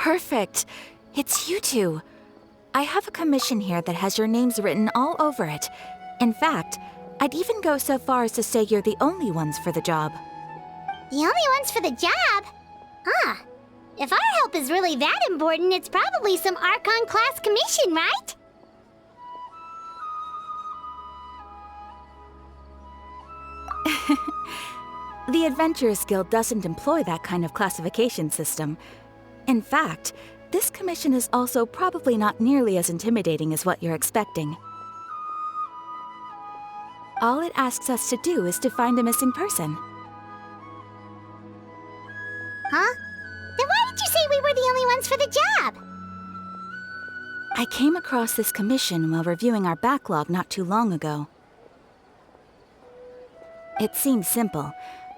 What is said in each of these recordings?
Perfect. It's you two. I have a commission here that has your names written all over it. In fact, I'd even go so far as to say you're the only ones for the job. The only ones for the job? Huh. If our help is really that important, it's probably some Archon-class commission, right? The Adventurers Guild doesn't employ that kind of classification system. In fact, this commission is also probably not nearly as intimidating as what you're expecting. All it asks us to do is to find a missing person. Huh? Then why did you say we were the only ones for the job? I came across this commission while reviewing our backlog not too long ago. It seems simple,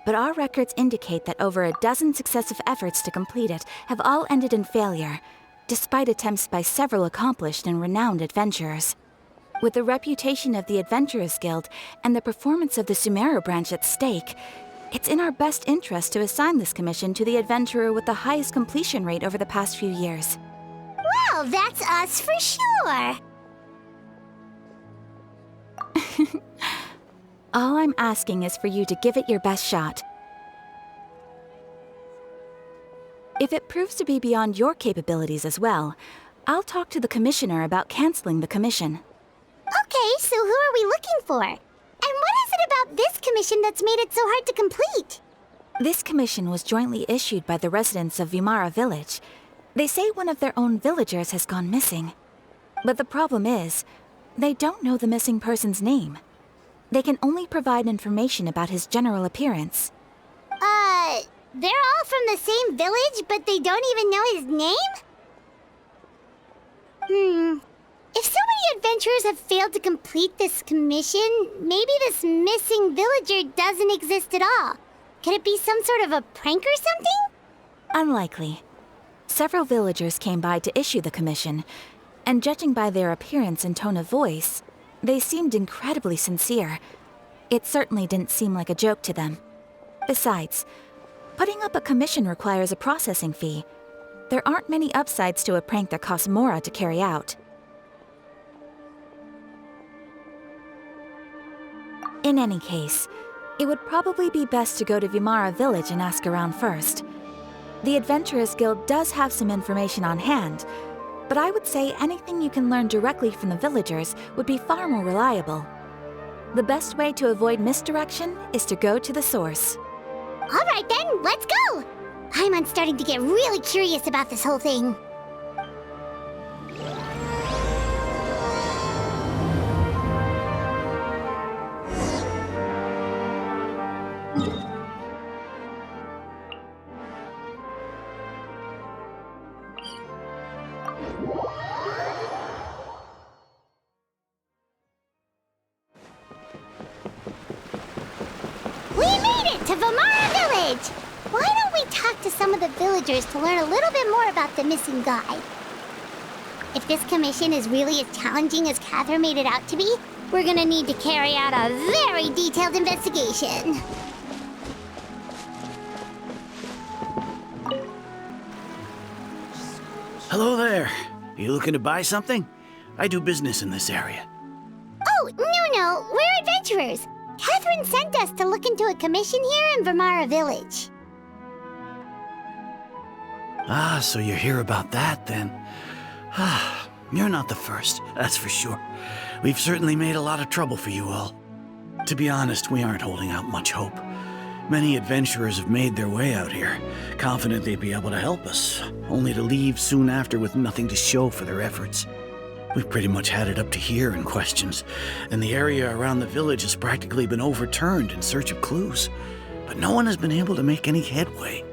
but our records indicate that over a dozen successive efforts to complete it have all ended in failure, despite attempts by several accomplished and renowned adventurers. With the reputation of the Adventurers Guild and the performance of the Sumeru branch at stake, it's in our best interest to assign this commission to the adventurer with the highest completion rate over the past few years. Well, that's us for sure. All I'm asking is for you to give it your best shot. If it proves to be beyond your capabilities as well, I'll talk to the commissioner about canceling the commission. Okay, so who are we looking for? And what is it about this commission that's made it so hard to complete? This commission was jointly issued by the residents of Vimara Village. They say one of their own villagers has gone missing. But the problem is, they don't know the missing person's name. They can only provide information about his general appearance. They're all from the same village, but they don't even know his name? If so many adventurers have failed to complete this commission, maybe this missing villager doesn't exist at all. Could it be some sort of a prank or something? Unlikely. Several villagers came by to issue the commission, and judging by their appearance and tone of voice, they seemed incredibly sincere. It certainly didn't seem like a joke to them. Besides, putting up a commission requires a processing fee. There aren't many upsides to a prank that costs Mora to carry out. In any case, it would probably be best to go to Vimara Village and ask around first. The Adventurers Guild does have some information on hand, but I would say anything you can learn directly from the villagers would be far more reliable. The best way to avoid misdirection is to go to the source. All right then, let's go! I'm starting to get really curious about this whole thing. We made it to Vimara Village! Why don't we talk to some of the villagers to learn a little bit more about the missing guy? If this commission is really as challenging as Catherine made it out to be, we're gonna need to carry out a very detailed investigation. Hello there. You looking to buy something? I do business in this area. Oh, no, we're adventurers. Catherine sent us to look into a commission here in Vimara Village. Ah, so you're here about that, then. Ah, you're not the first, that's for sure. We've certainly made a lot of trouble for you all. To be honest, we aren't holding out much hope. Many adventurers have made their way out here, confident they'd be able to help us, only to leave soon after with nothing to show for their efforts. We've pretty much had it up to here in questions, and the area around the village has practically been overturned in search of clues. But no one has been able to make any headway.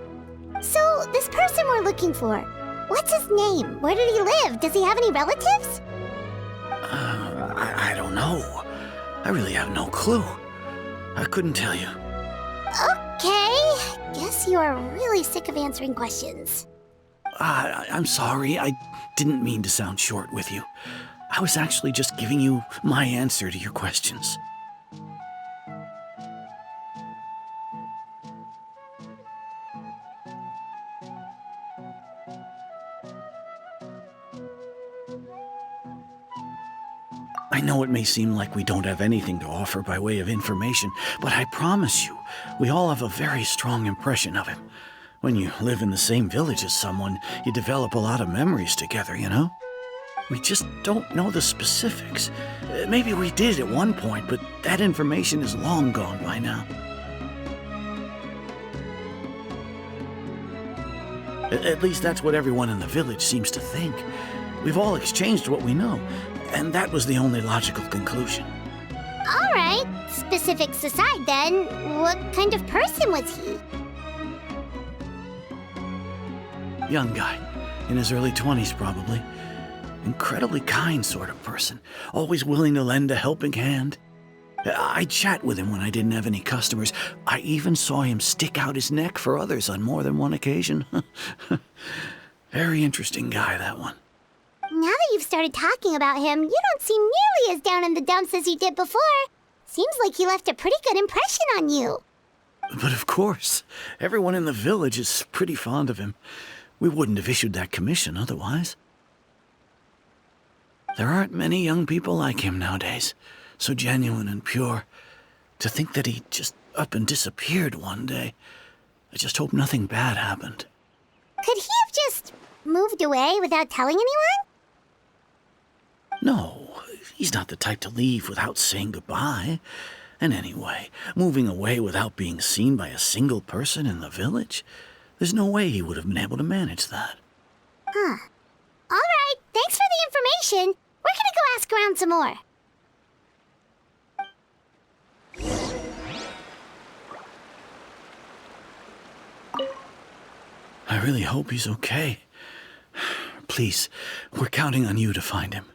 So, this person we're looking for, what's his name? Where did he live? Does he have any relatives? I don't know. I really have no clue. I couldn't tell you. Okay, guess you are really sick of answering questions. I'm sorry, I didn't mean to sound short with you. I was actually just giving you my answer to your questions. I know it may seem like we don't have anything to offer by way of information, but I promise you, we all have a very strong impression of him. When you live in the same village as someone, you develop a lot of memories together, you know? We just don't know the specifics. Maybe we did at one point, but that information is long gone by now. At least that's what everyone in the village seems to think. We've all exchanged what we know, and that was the only logical conclusion. All right, specifics aside then, what kind of person was he? Young guy, in his early 20s probably. Incredibly kind sort of person, always willing to lend a helping hand. I'd chat with him when I didn't have any customers. I even saw him stick out his neck for others on more than one occasion. Very interesting guy, that one. Now that you've started talking about him, you don't seem nearly as down in the dumps as you did before. Seems like he left a pretty good impression on you. But of course, everyone in the village is pretty fond of him. We wouldn't have issued that commission otherwise. There aren't many young people like him nowadays, so genuine and pure. To think that he just up and disappeared one day. I just hope nothing bad happened. Could he have just moved away without telling anyone? No, he's not the type to leave without saying goodbye. And anyway, moving away without being seen by a single person in the village, there's no way he would have been able to manage that. Huh. All right, thanks for the information. We're gonna go ask around some more. I really hope he's okay. Please, we're counting on you to find him.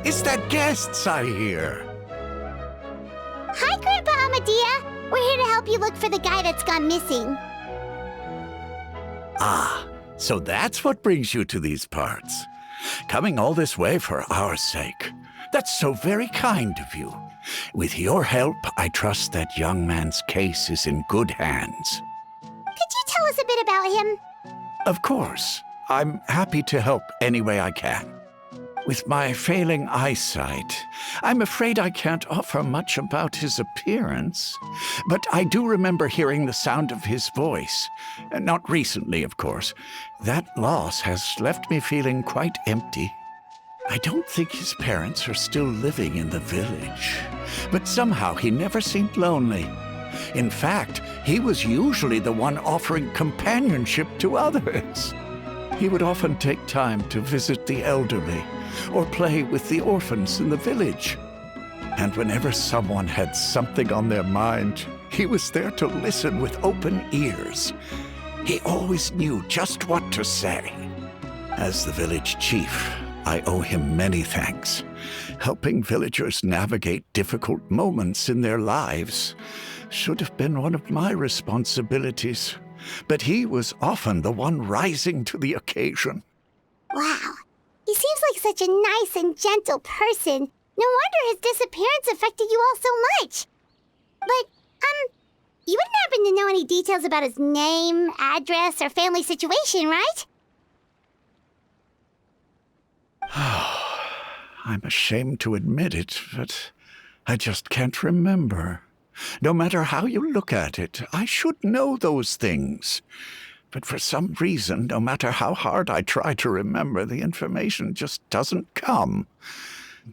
It's the guests I hear. Hi, Grandpa Amadea. We're here to help you look for the guy that's gone missing. Ah, so that's what brings you to these parts. Coming all this way for our sake. That's so very kind of you. With your help, I trust that young man's case is in good hands. Could you tell us a bit about him? Of course. I'm happy to help any way I can. With my failing eyesight, I'm afraid I can't offer much about his appearance. But I do remember hearing the sound of his voice. Not recently, of course. That loss has left me feeling quite empty. I don't think his parents are still living in the village. But somehow he never seemed lonely. In fact, he was usually the one offering companionship to others. He would often take time to visit the elderly or play with the orphans in the village. And whenever someone had something on their mind, he was there to listen with open ears. He always knew just what to say. As the village chief, I owe him many thanks. Helping villagers navigate difficult moments in their lives should have been one of my responsibilities. But he was often the one rising to the occasion. Wow. He seems like such a nice and gentle person. No wonder his disappearance affected you all so much. But, you wouldn't happen to know any details about his name, address, or family situation, right? I'm ashamed to admit it, but I just can't remember. No matter how you look at it, I should know those things. But for some reason, no matter how hard I try to remember, the information just doesn't come.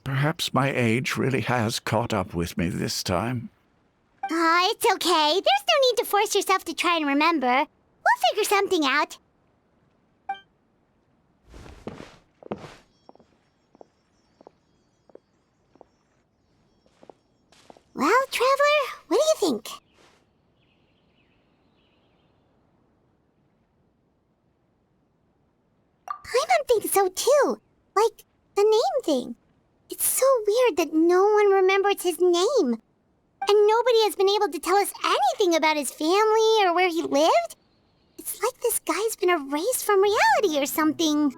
Perhaps my age really has caught up with me this time. It's okay. There's no need to force yourself to try and remember. We'll figure something out. Well, Traveler, what do you think? Paimon thinks so too. Like, the name thing. It's so weird that no one remembers his name. And nobody has been able to tell us anything about his family or where he lived. It's like this guy's been erased from reality or something.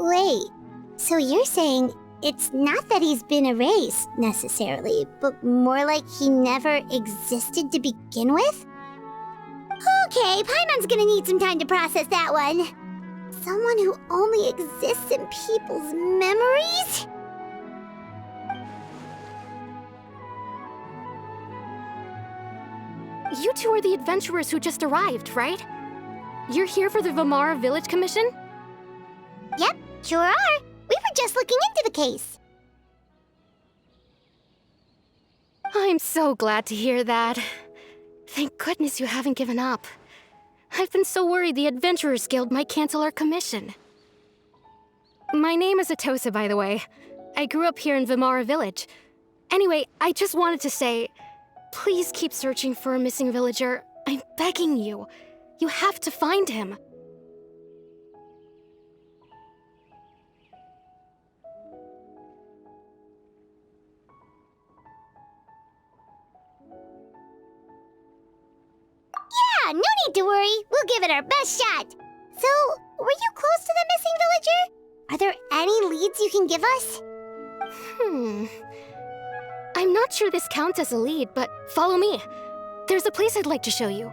Wait, so you're saying it's not that he's been erased, necessarily, but more like he never existed to begin with? Okay, Paimon's gonna need some time to process that one. Someone who only exists in people's memories? You two are the adventurers who just arrived, right? You're here for the Vamara Village Commission? Yep, sure are. We were just looking into the case. I'm so glad to hear that. Thank goodness you haven't given up. I've been so worried the Adventurers Guild might cancel our commission. My name is Atosa, by the way. I grew up here in Vamara Village. Anyway, I just wanted to say, please keep searching for a missing villager. I'm begging you. You have to find him. Yeah, no need to worry. We'll give it our best shot. So, were you close to the missing villager? Are there any leads you can give us? I'm not sure this counts as a lead, but follow me. There's a place I'd like to show you.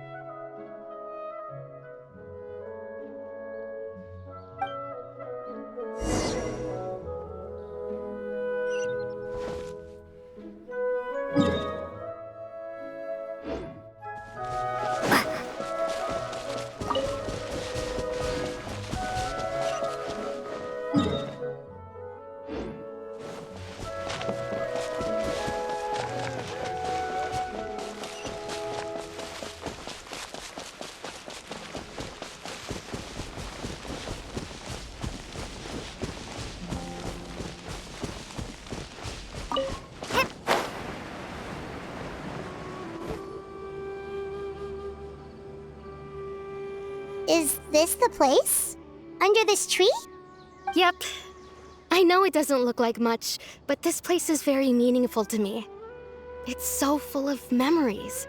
Is this the place? Under this tree? Yep. I know it doesn't look like much, but this place is very meaningful to me. It's so full of memories.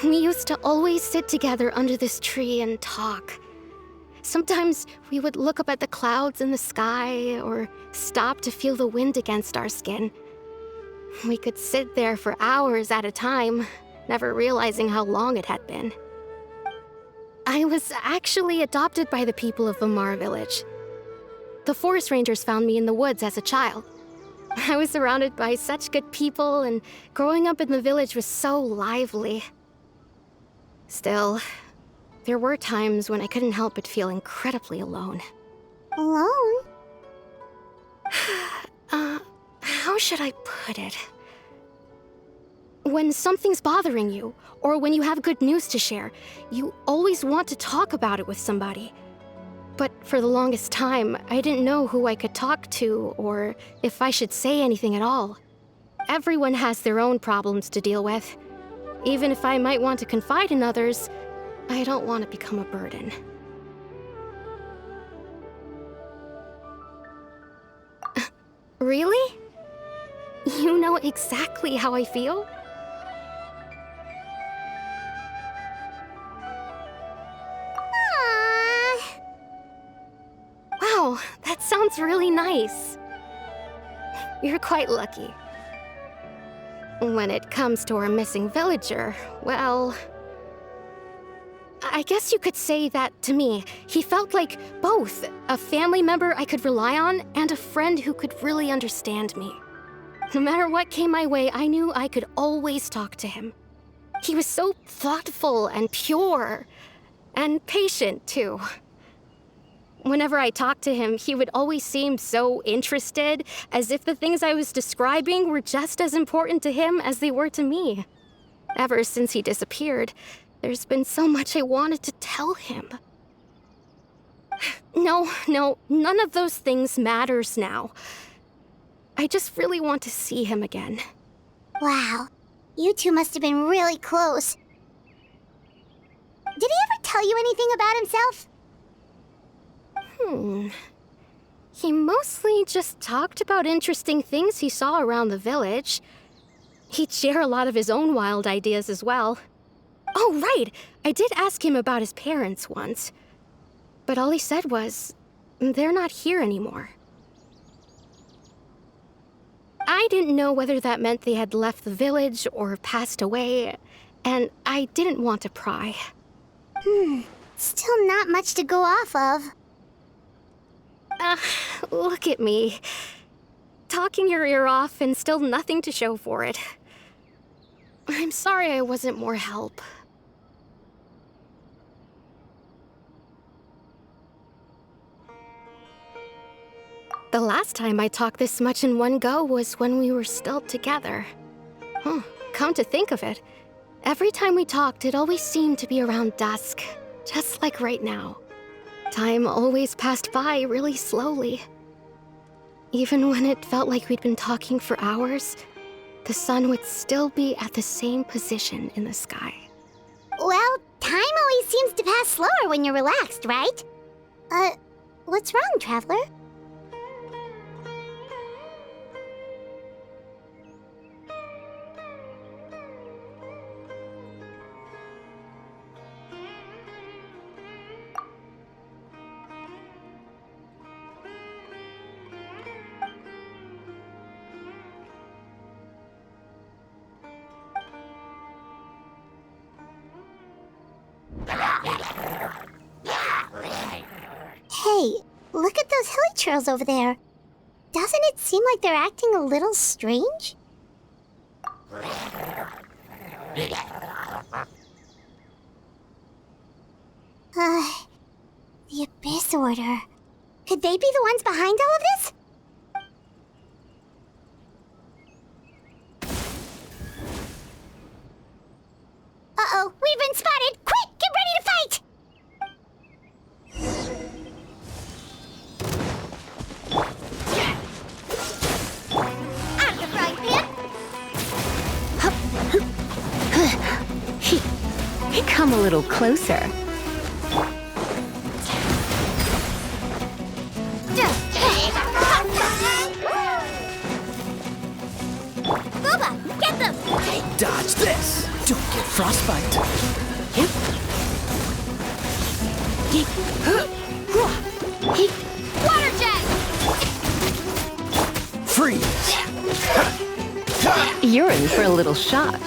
We used to always sit together under this tree and talk. Sometimes we would look up at the clouds in the sky or stop to feel the wind against our skin. We could sit there for hours at a time, never realizing how long it had been. I was actually adopted by the people of Vamara Village. The forest rangers found me in the woods as a child. I was surrounded by such good people, and growing up in the village was so lively. Still, there were times when I couldn't help but feel incredibly alone. Alone? How should I put it? When something's bothering you, or when you have good news to share, you always want to talk about it with somebody. But for the longest time, I didn't know who I could talk to, or if I should say anything at all. Everyone has their own problems to deal with. Even if I might want to confide in others, I don't want to become a burden. Really? You know exactly how I feel? Aww. Wow, that sounds really nice. You're quite lucky. When it comes to our missing villager, well, I guess you could say that to me. He felt like both a family member I could rely on and a friend who could really understand me. No matter what came my way, I knew I could always talk to him. He was so thoughtful and pure, and patient, too. Whenever I talked to him, he would always seem so interested, as if the things I was describing were just as important to him as they were to me. Ever since he disappeared, there's been so much I wanted to tell him. No, none of those things matters now. I just really want to see him again. Wow, you two must have been really close. Did he ever tell you anything about himself? He mostly just talked about interesting things he saw around the village. He'd share a lot of his own wild ideas as well. Oh, right! I did ask him about his parents once. But all he said was, they're not here anymore. I didn't know whether that meant they had left the village or passed away, and I didn't want to pry. Still not much to go off of. Look at me. Talking your ear off and still nothing to show for it. I'm sorry I wasn't more help. The last time I talked this much in one go was when we were still together. Come to think of it, every time we talked, it always seemed to be around dusk, just like right now. Time always passed by really slowly. Even when it felt like we'd been talking for hours, the sun would still be at the same position in the sky. Well, time always seems to pass slower when you're relaxed, right? What's wrong, Traveler? Hey, look at those hilly trails over there. Doesn't it seem like they're acting a little strange? The Abyss Order. Could they be the ones behind all of this? Uh-oh, we've been spotted! Quick, get ready to fight! Out of the frying pan! Come a little closer. Booba, get them! Dodge this! Don't get frostbite. Water jet! Freeze! You're in for a little shock.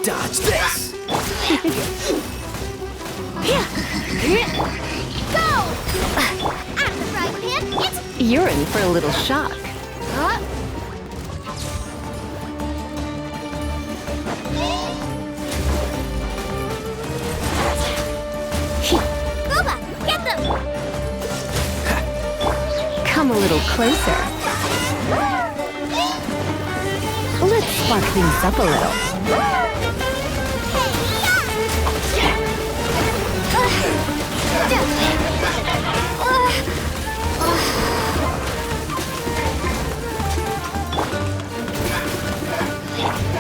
Dodge this! Go! Out of the frying pan, it's... You're in for a little shock. Booba, get them! Come a little closer. Let's spark things up a little.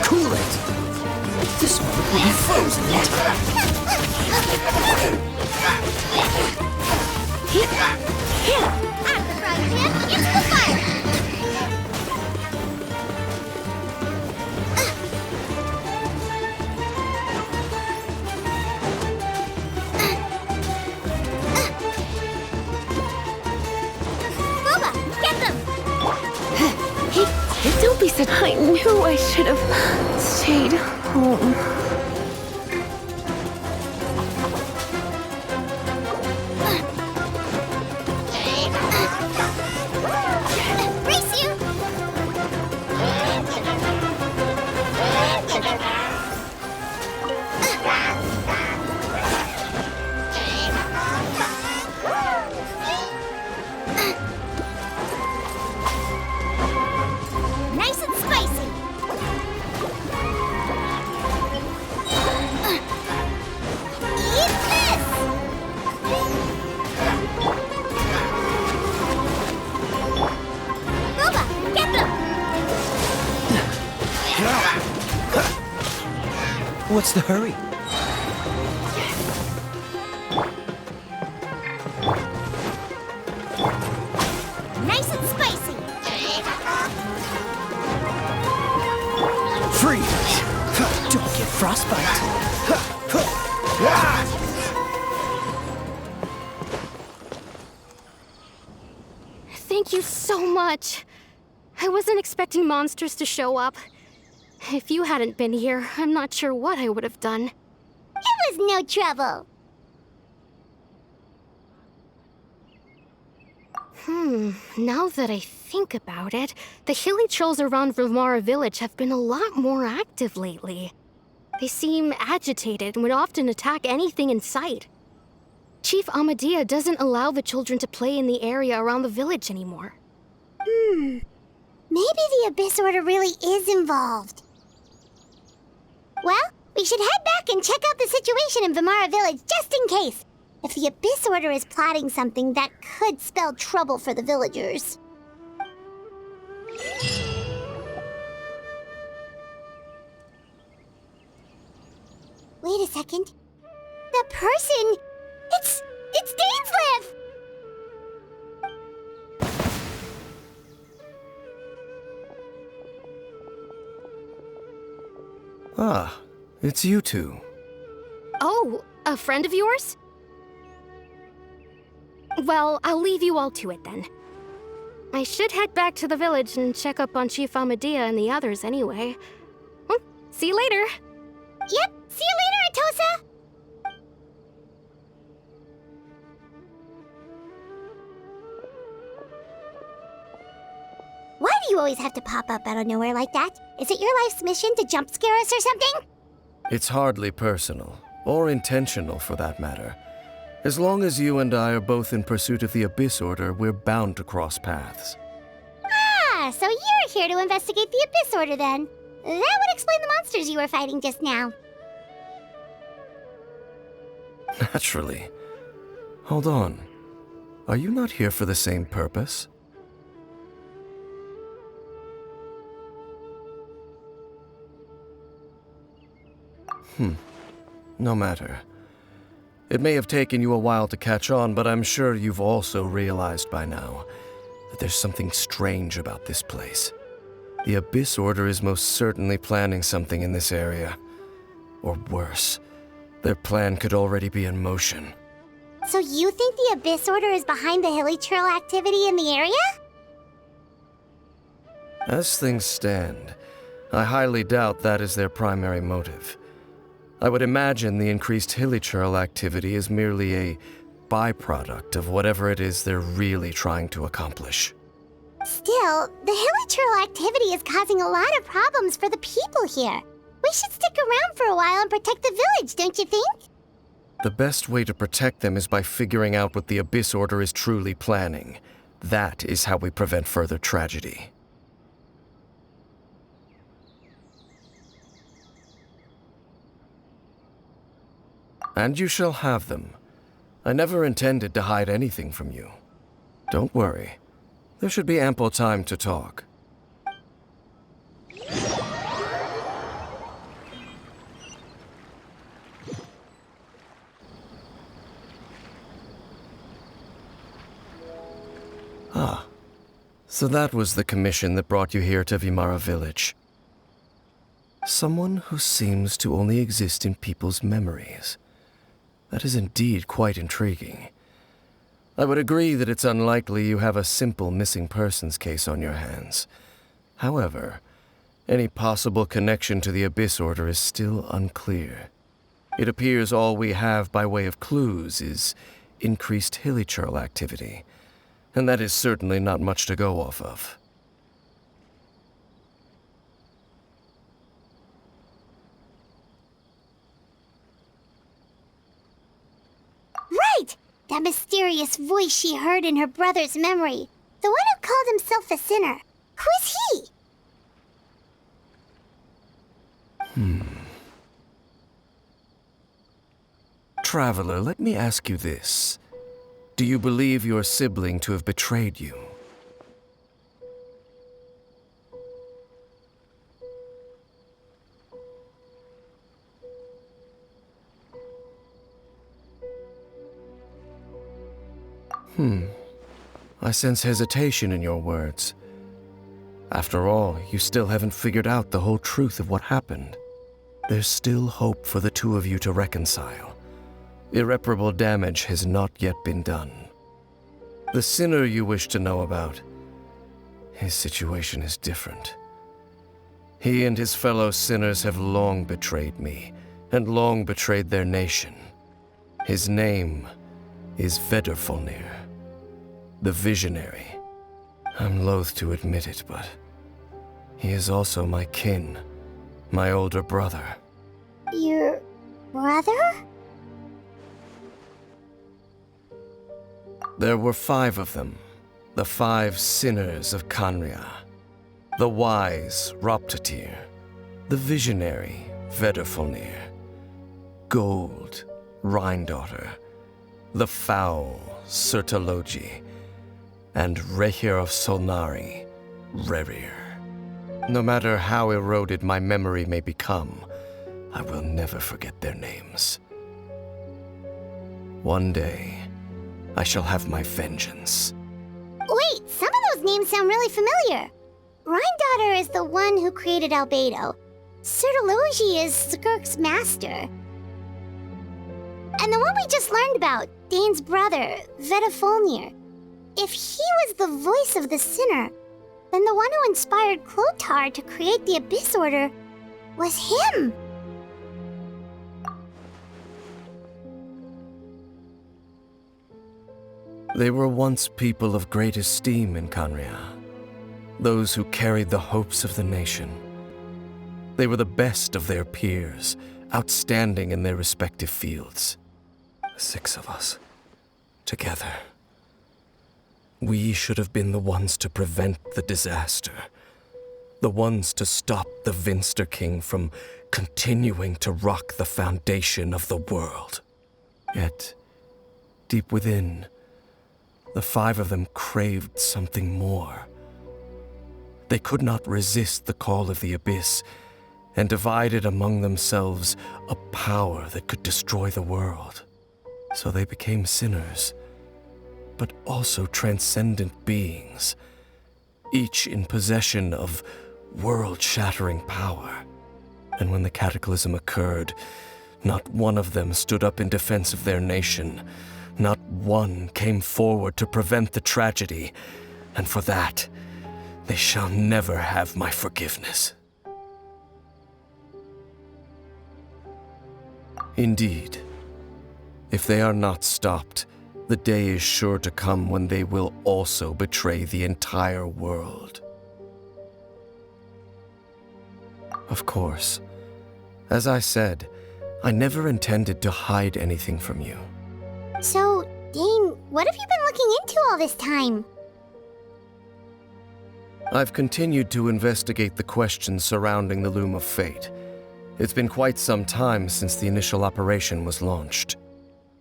Cool it! This one will be frozen in time. Out of the frying pan, into the fire! Booba, get them! Don't be such... I knew I should have stayed home. What's the hurry? Nice and spicy. Freeze! Don't get frostbite. Thank you so much. I wasn't expecting monsters to show up. If you hadn't been here, I'm not sure what I would have done. It was no trouble. Now that I think about it, the hilly trolls around Vimara village have been a lot more active lately. They seem agitated and would often attack anything in sight. Chief Amadea doesn't allow the children to play in the area around the village anymore. Maybe the Abyss Order really is involved. Well, we should head back and check out the situation in Vimara village just in case. If the Abyss Order is plotting something that could spell trouble for the villagers. Wait a second. That person... It's Dainsleif! Ah, it's you two. Oh, a friend of yours? Well, I'll leave you all to it then. I should head back to the village and check up on Chief Amadea and the others anyway. Well, see you later. Yep, see you later, Atosa! Why do you always have to pop up out of nowhere like that? Is it your life's mission to jump scare us or something? It's hardly personal, or intentional for that matter. As long as you and I are both in pursuit of the Abyss Order, we're bound to cross paths. Ah, so you're here to investigate the Abyss Order then. That would explain the monsters you were fighting just now. Naturally. Hold on. Are you not here for the same purpose? No matter. It may have taken you a while to catch on, but I'm sure you've also realized by now that there's something strange about this place. The Abyss Order is most certainly planning something in this area. Or worse, their plan could already be in motion. So you think the Abyss Order is behind the hilly trail activity in the area? As things stand, I highly doubt that is their primary motive. I would imagine the increased hilly trail activity is merely a byproduct of whatever it is they're really trying to accomplish. Still, the hilly trail activity is causing a lot of problems for the people here. We should stick around for a while and protect the village, don't you think? The best way to protect them is by figuring out what the Abyss Order is truly planning. That is how we prevent further tragedy. And you shall have them. I never intended to hide anything from you. Don't worry. There should be ample time to talk. Ah, so that was the commission that brought you here to Vimara village. Someone who seems to only exist in people's memories. That is indeed quite intriguing. I would agree that it's unlikely you have a simple missing persons case on your hands. However, any possible connection to the Abyss Order is still unclear. It appears all we have by way of clues is increased hilly trail activity, and that is certainly not much to go off of. Right! That mysterious voice she heard in her brother's memory. The one who called himself a sinner. Who is he? Traveler, let me ask you this. Do you believe your sibling to have betrayed you? I sense hesitation in your words. After all, you still haven't figured out the whole truth of what happened. There's still hope for the two of you to reconcile. Irreparable damage has not yet been done. The sinner you wish to know about, his situation is different. He and his fellow sinners have long betrayed me, and long betrayed their nation. His name is Vedrfolnir, the Visionary. I'm loath to admit it, but he is also my kin, my older brother. Your brother? There were 5 of them, the 5 sinners of Khaenri'ah. The wise Roptatyr, the visionary Vedrfolnir, Gold Rhine-daughter, the foul Sertologi, and Rehir of Solnari, Rerir. No matter how eroded my memory may become, I will never forget their names. One day, I shall have my vengeance. Wait, some of those names sound really familiar. Rhine-daughter is the one who created Albedo. Sertologi is Skirk's master. And the one we just learned about, Dane's brother, Vedrfolnir. If he was the voice of the sinner, then the one who inspired Clothar to create the Abyss Order was him. They were once people of great esteem in Khaenri'ah, those who carried the hopes of the nation. They were the best of their peers, outstanding in their respective fields. 6 of us, together. We should have been the ones to prevent the disaster, the ones to stop the Vinster King from continuing to rock the foundation of the world. Yet, deep within, the 5 of them craved something more. They could not resist the call of the Abyss, and divided among themselves a power that could destroy the world. So they became sinners, but also transcendent beings, each in possession of world-shattering power. And when the cataclysm occurred, not one of them stood up in defense of their nation. Not one came forward to prevent the tragedy, and for that, they shall never have my forgiveness. Indeed, if they are not stopped, the day is sure to come when they will also betray the entire world. Of course, as I said, I never intended to hide anything from you. So, Dane, what have you been looking into all this time? I've continued to investigate the questions surrounding the Loom of Fate. It's been quite some time since the initial operation was launched.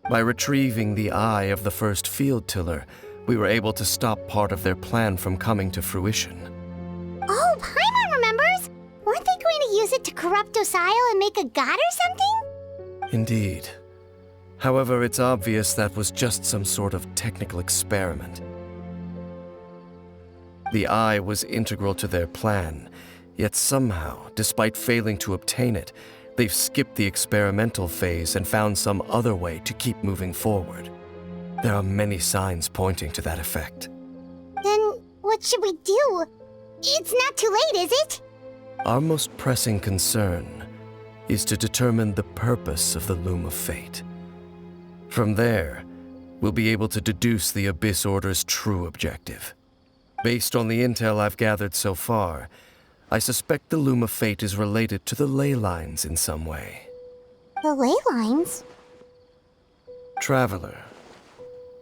By retrieving the eye of the first field tiller, we were able to stop part of their plan from coming to fruition. Oh, Paimon remembers! Weren't they going to use it to corrupt Osile and make a god or something? Indeed. However, it's obvious that was just some sort of technical experiment. The eye was integral to their plan, yet somehow, despite failing to obtain it, they've skipped the experimental phase and found some other way to keep moving forward. There are many signs pointing to that effect. Then what should we do? It's not too late, is it? Our most pressing concern is to determine the purpose of the Loom of Fate. From there, we'll be able to deduce the Abyss Order's true objective. Based on the intel I've gathered so far, I suspect the Loom of Fate is related to the ley lines in some way. The ley lines? Traveler,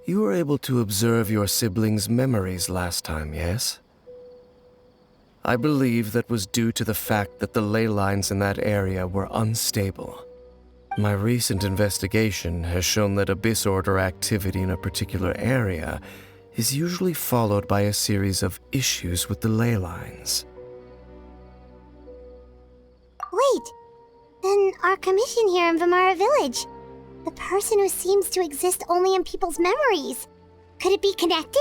you were able to observe your siblings' memories last time, yes? I believe that was due to the fact that the ley lines in that area were unstable. My recent investigation has shown that Abyss Order activity in a particular area is usually followed by a series of issues with the ley lines. Wait, then our commission here in Vimara Village, the person who seems to exist only in people's memories, Could it be connected?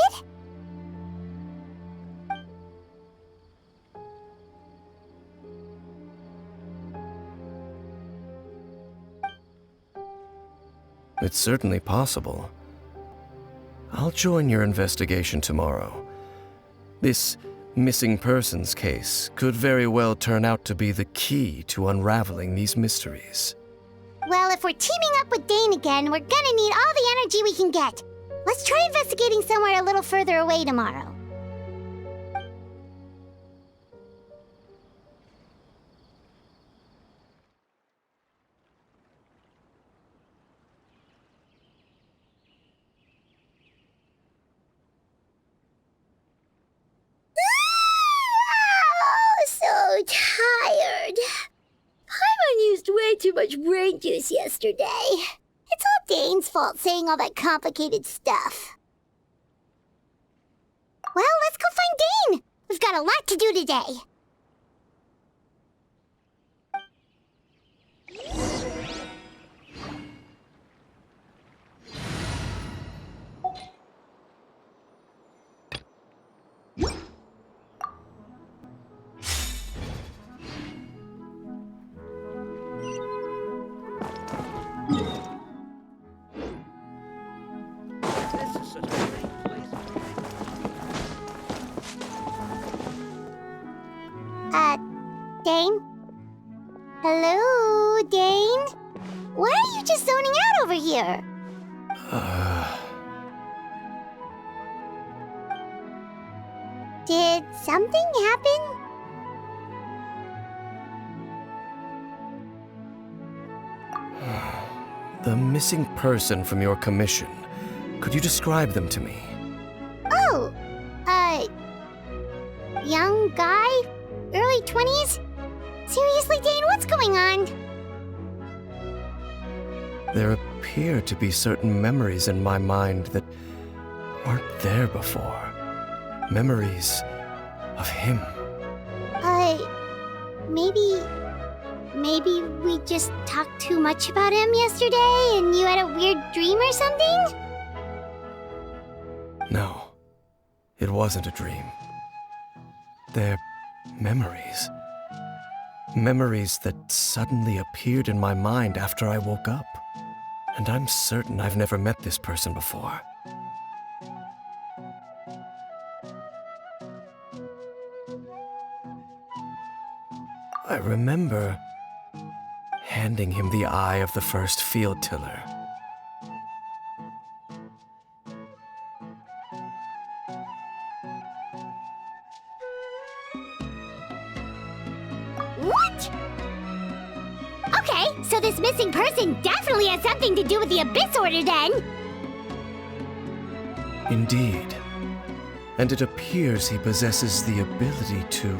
It's certainly possible. I'll join your investigation tomorrow. This missing persons case could very well turn out to be the key to unraveling these mysteries. Well, if we're teaming up with Dane again, we're gonna need all the energy we can get. Let's try investigating somewhere a little further away tomorrow. Oh, so tired. Paimon used way too much brain juice yesterday. It's all Dane's fault saying all that complicated stuff. Well, let's go find Dane. We've got a lot to do today. Dane? Hello, Dane? Why are you just zoning out over here? Did something happen? The missing person from your commission. Could you describe them to me? Oh, young guy? Early 20s? Seriously, Dane, what's going on? There appear to be certain memories in my mind that weren't there before. Memories of him. Maybe we just talked too much about him yesterday and you had a weird dream or something? No, it wasn't a dream. They're memories. Memories that suddenly appeared in my mind after I woke up. And I'm certain I've never met this person before. I remember handing him the eye of the first field tiller. What? Okay, so this missing person definitely has something to do with the Abyss Order then! Indeed. And it appears he possesses the ability to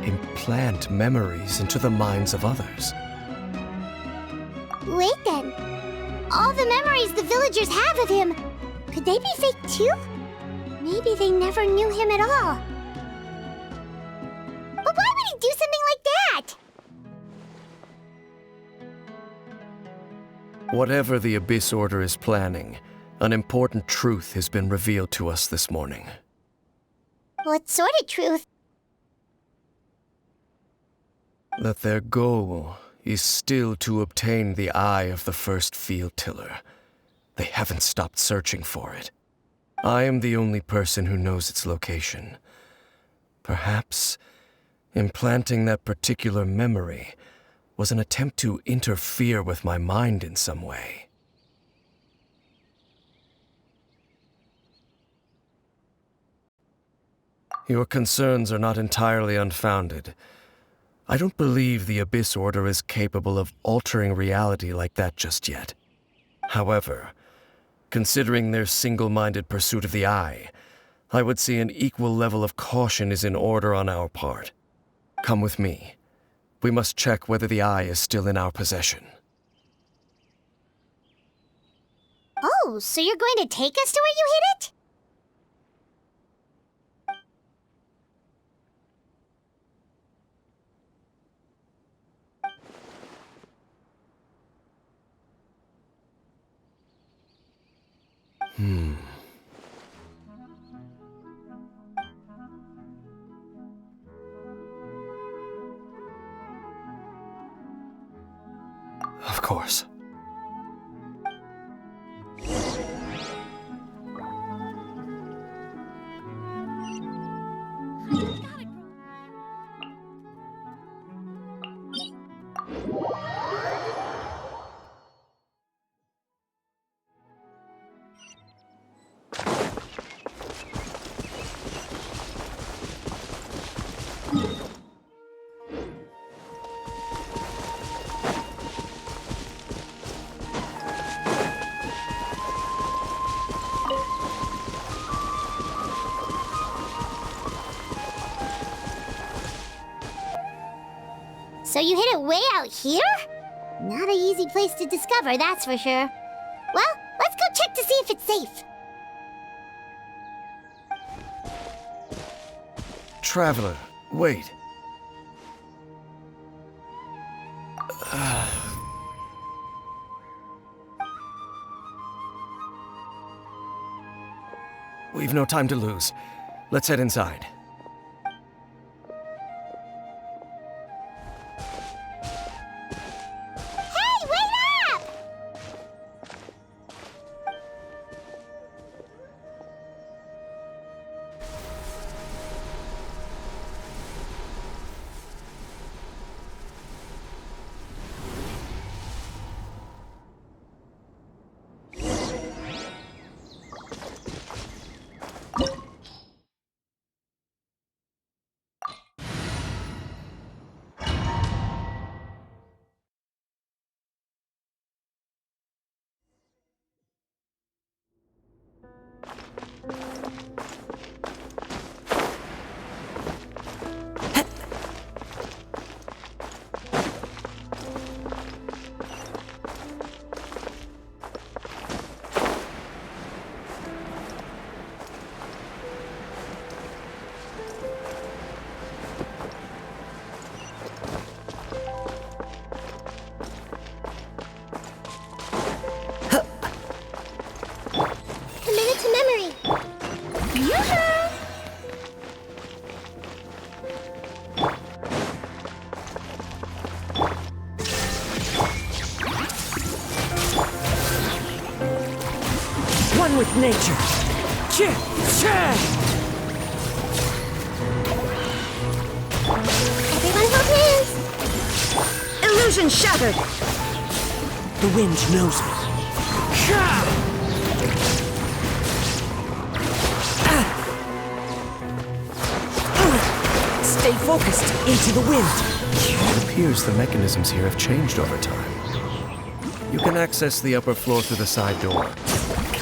implant memories into the minds of others. Wait then. All the memories the villagers have of him, could they be fake too? Maybe they never knew him at all. But why would he do something like that? Whatever the Abyss Order is planning, an important truth has been revealed to us this morning. What sort of truth? That their goal is still to obtain the eye of the first field tiller. They haven't stopped searching for it. I am the only person who knows its location. Perhaps implanting that particular memory was an attempt to interfere with my mind in some way. Your concerns are not entirely unfounded. I don't believe the Abyss Order is capable of altering reality like that just yet. However, considering their single-minded pursuit of the Eye, I would say an equal level of caution is in order on our part. Come with me. We must check whether the Eye is still in our possession. Oh, so you're going to take us to where you hid it? Of course. So you hid it way out here? Not an easy place to discover, that's for sure. Well, let's go check to see if it's safe. Traveler, wait. We've no time to lose. Let's head inside. Hey, wait up! Commit to memory. Yoo-hoo! One with nature. Everyone hold hands. Illusion shattered. The wind knows me. Stay focused into the wind. It appears the mechanisms here have changed over time. You can access the upper floor through the side door.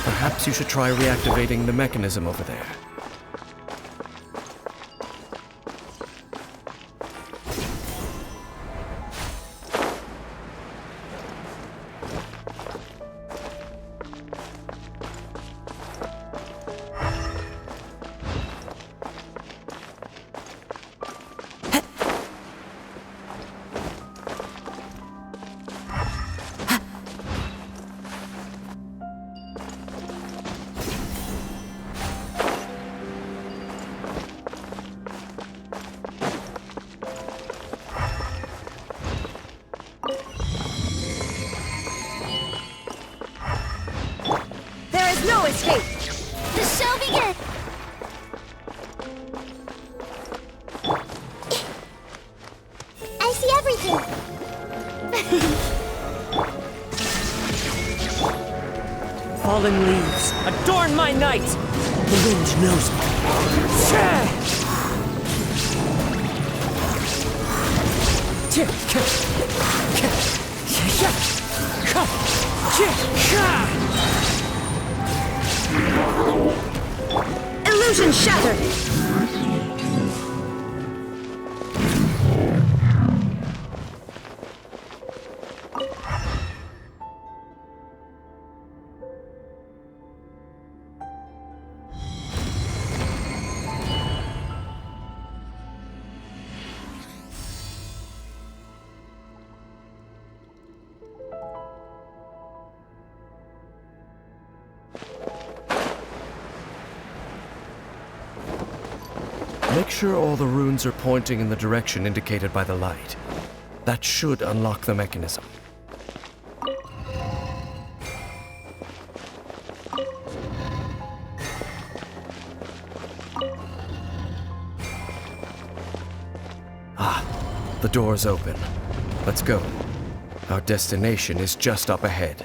Perhaps you should try reactivating the mechanism over there. There is no escape. The show begins. I see everything. Fallen leaves adorn my night. The wind knows me. Illusion shattered. Make sure all the runes are pointing in the direction indicated by the light. That should unlock the mechanism. The door's open. Let's go. Our destination is just up ahead.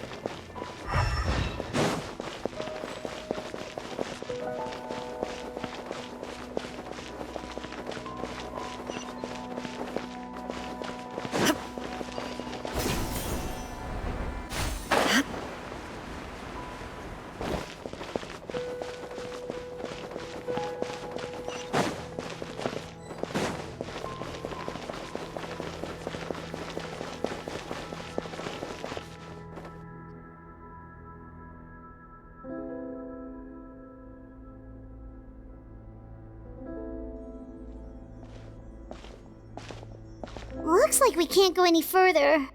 Looks like we can't go any further.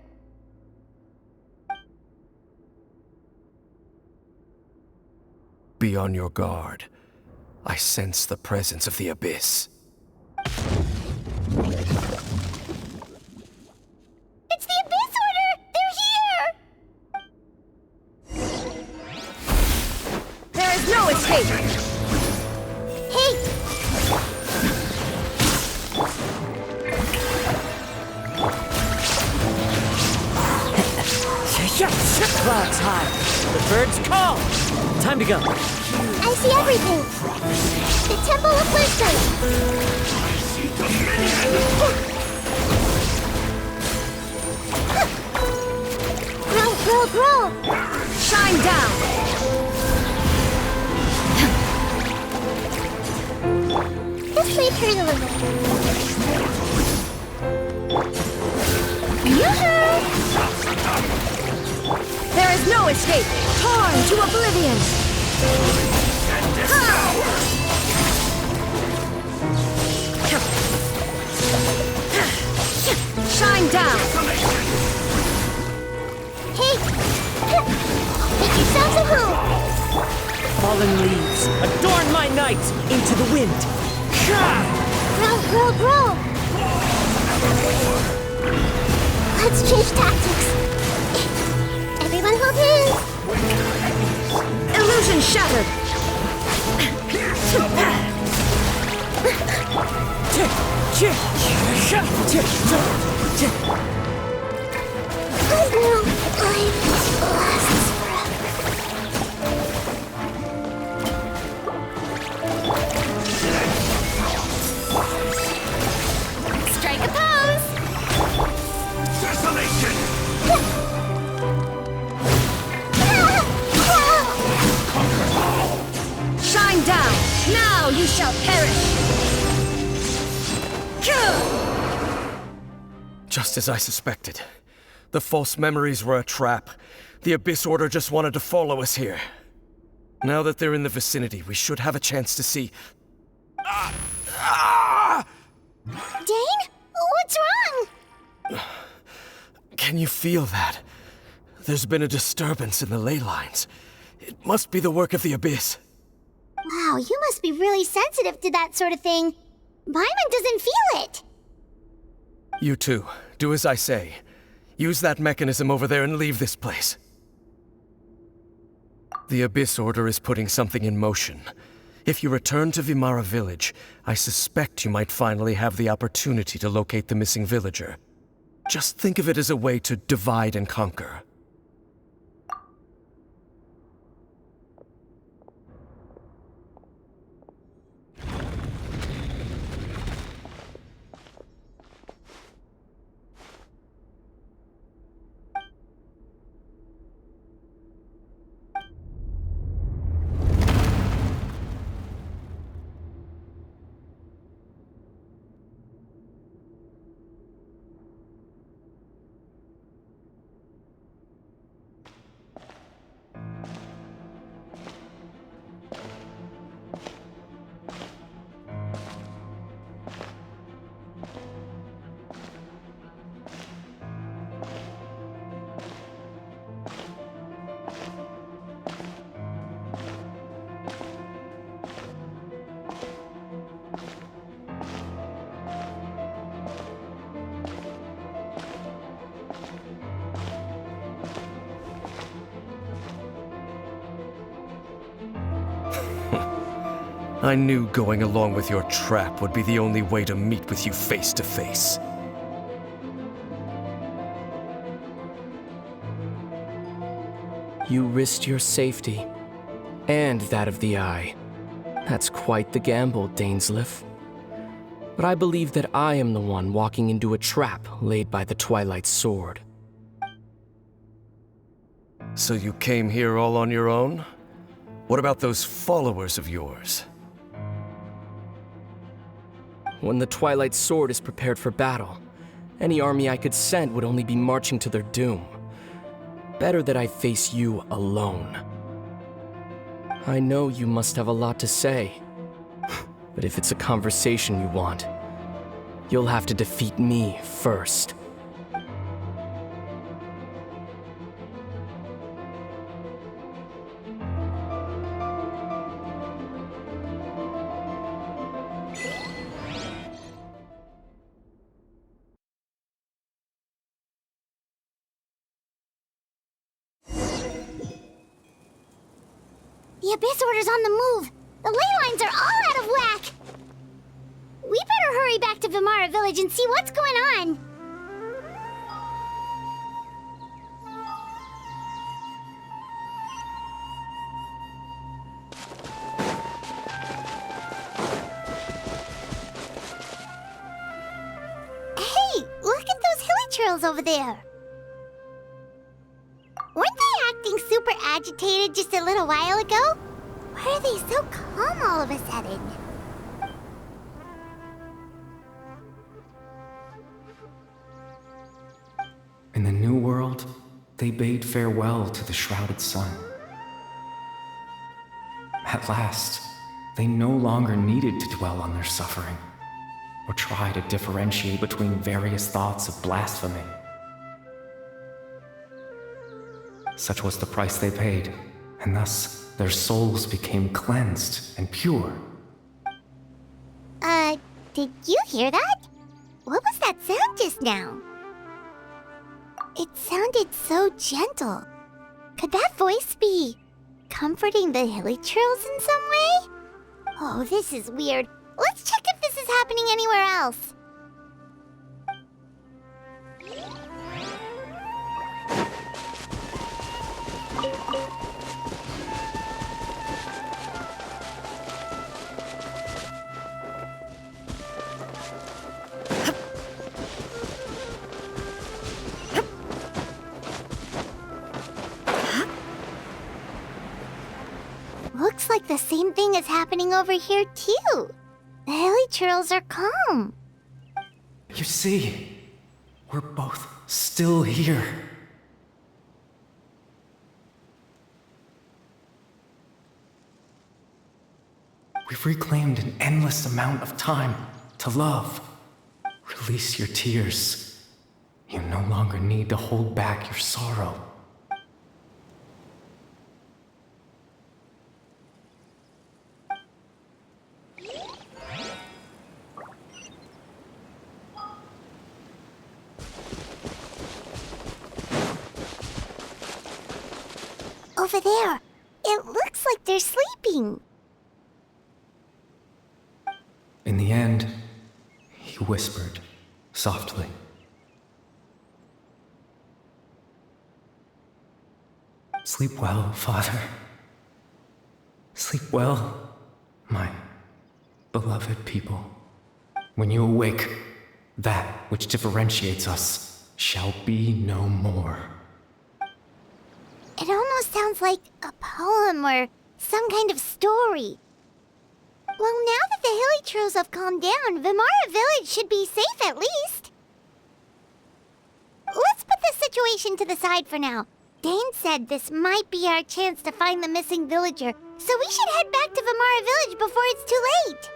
Be on your guard. I sense the presence of the Abyss. It's the Abyss Order! They're here! There is no escape! Hey! Clouds high. The birds call. Time to go. I see everything! The Temple of Wisdom! Grow, grow, grow! Shine down. This may hurt a little. Yoo-hoo! There is no escape. Torn to oblivion. Shine down. Hey! Make yourselves at home! Fallen leaves, adorn my night into the wind. Grow, grow, grow! Let's change tactics. Everyone hold hands. Illusion shattered. Oh no, time lasts forever. Strike a pose! Desolation! Shine down. Now you shall perish. Just as I suspected. The false memories were a trap. The Abyss Order just wanted to follow us here. Now that they're in the vicinity, we should have a chance to see... Dane? What's wrong? Can you feel that? There's been a disturbance in the ley lines. It must be the work of the Abyss. Wow, you must be really sensitive to that sort of thing. Paimon doesn't feel it. You too. Do as I say. Use that mechanism over there and leave this place. The Abyss Order is putting something in motion. If you return to Vimara Village, I suspect you might finally have the opportunity to locate the missing villager. Just think of it as a way to divide and conquer. I knew going along with your trap would be the only way to meet with you face to face. You risked your safety, and that of the Eye. That's quite the gamble, Dainsleif. But I believe that I am the one walking into a trap laid by the Twilight Sword. So you came here all on your own? What about those followers of yours? When the Twilight Sword is prepared for battle, any army I could send would only be marching to their doom. Better that I face you alone. I know you must have a lot to say, but if it's a conversation you want, you'll have to defeat me first. The Abyss Order's on the move! The ley lines are all out of whack! We better hurry back to Vimara Village and see what's going on! Hey! Look at those hilly trails over there! Weren't they acting super agitated just a little while ago? Why are they so calm all of a sudden? In the New World, they bade farewell to the shrouded sun. At last, they no longer needed to dwell on their suffering, or try to differentiate between various thoughts of blasphemy. Such was the price they paid, and thus their souls became cleansed and pure. Did you hear that? What was that sound just now? It sounded so gentle. Could that voice be comforting the hilly trails in some way? Oh, this is weird. Let's check if this is happening anywhere else. Looks like the same thing is happening over here, too. The hilly trails are calm. You see, we're both still here. We've reclaimed an endless amount of time to love. Release your tears. You no longer need to hold back your sorrow. Over there. It looks like they're sleeping. In the end, he whispered softly. Sleep well, Father. Sleep well, my beloved people. When you awake, that which differentiates us shall be no more. It almost sounds like a poem or some kind of story. Well, now that the hilly trails have calmed down, Vimara Village should be safe at least. Let's put this situation to the side for now. Dane said this might be our chance to find the missing villager, so we should head back to Vimara Village before it's too late.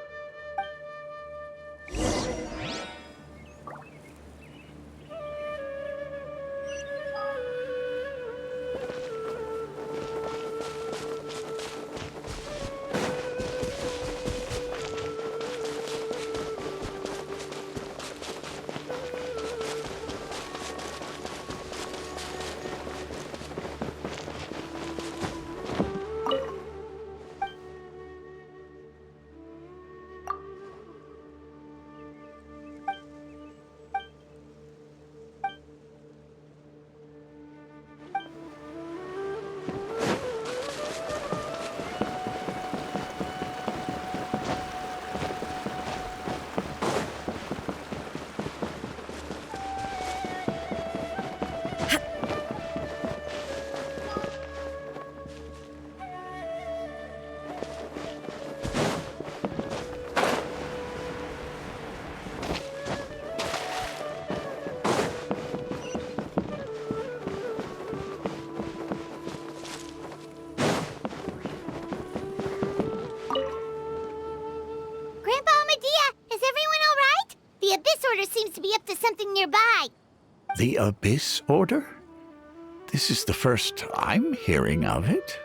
Abyss Order? This is the first I'm hearing of it.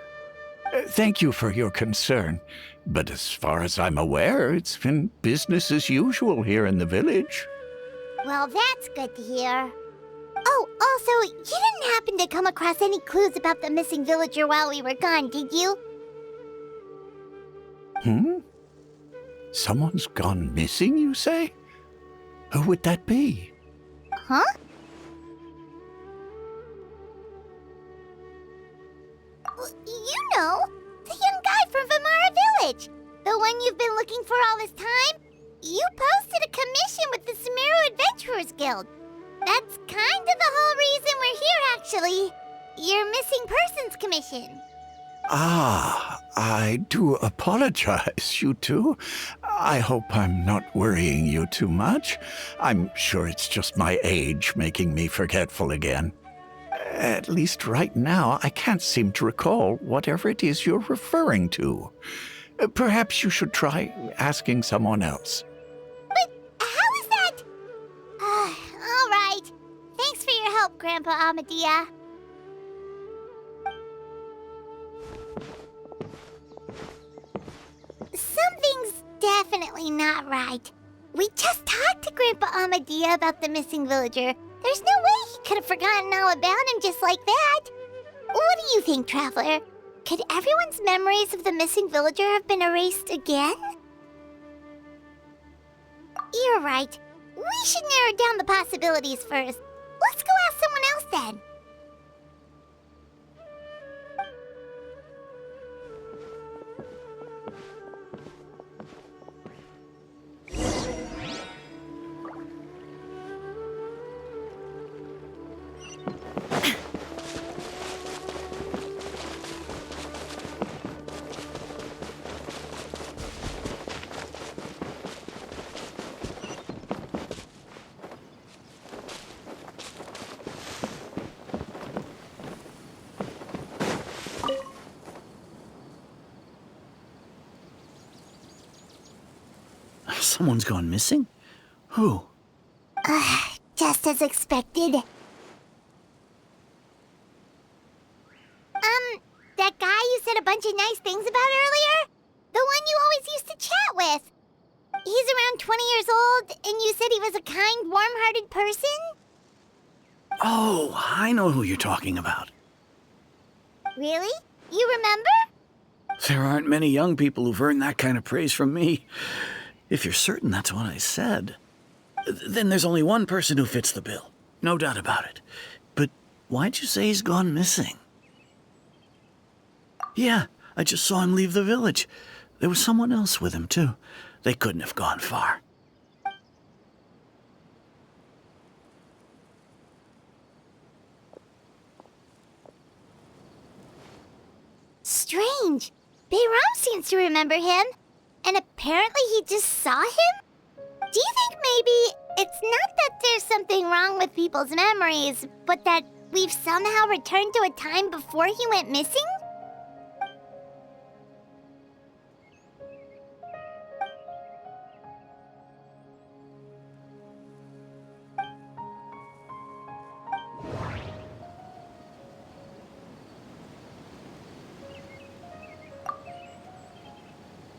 Thank you for your concern, but as far as I'm aware, it's been business as usual here in the village. Well, that's good to hear. Oh, also, you didn't happen to come across any clues about the missing villager while we were gone, did you? Someone's gone missing, you say? Who would that be? Huh? You know, the young guy from Vimara Village. The one you've been looking for all this time. You posted a commission with the Sumeru Adventurers Guild. That's kind of the whole reason we're here, actually. Your missing persons commission. Ah, I do apologize, you two. I hope I'm not worrying you too much. I'm sure it's just my age making me forgetful again. At least right now, I can't seem to recall whatever it is you're referring to. Perhaps you should try asking someone else. But how is that? All right. Thanks for your help, Grandpa Amadia. Something's definitely not right. We just talked to Grandpa Amadia about the missing villager. There's no way he could have forgotten all about him just like that. What do you think, Traveler? Could everyone's memories of the missing villager have been erased again? You're right. We should narrow down the possibilities first. Let's go ask someone else then. Someone's gone missing? Who? Just as expected. That guy you said a bunch of nice things about earlier? The one you always used to chat with. He's around 20 years old, and you said he was a kind, warm-hearted person? Oh, I know who you're talking about. Really? You remember? There aren't many young people who've earned that kind of praise from me. If you're certain that's what I said, then there's only one person who fits the bill. No doubt about it. But why'd you say he's gone missing? Yeah, I just saw him leave the village. There was someone else with him, too. They couldn't have gone far. Strange. Bayram seems to remember him. And apparently he just saw him? Do you think maybe it's not that there's something wrong with people's memories, but that we've somehow returned to a time before he went missing?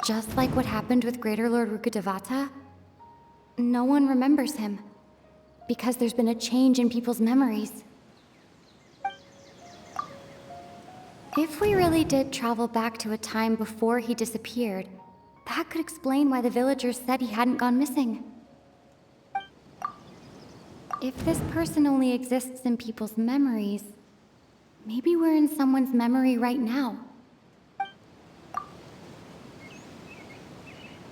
Just like what happened with Greater Lord Rukkhadevata, no one remembers him, because there's been a change in people's memories. If we really did travel back to a time before he disappeared, that could explain why the villagers said he hadn't gone missing. If this person only exists in people's memories, maybe we're in someone's memory right now.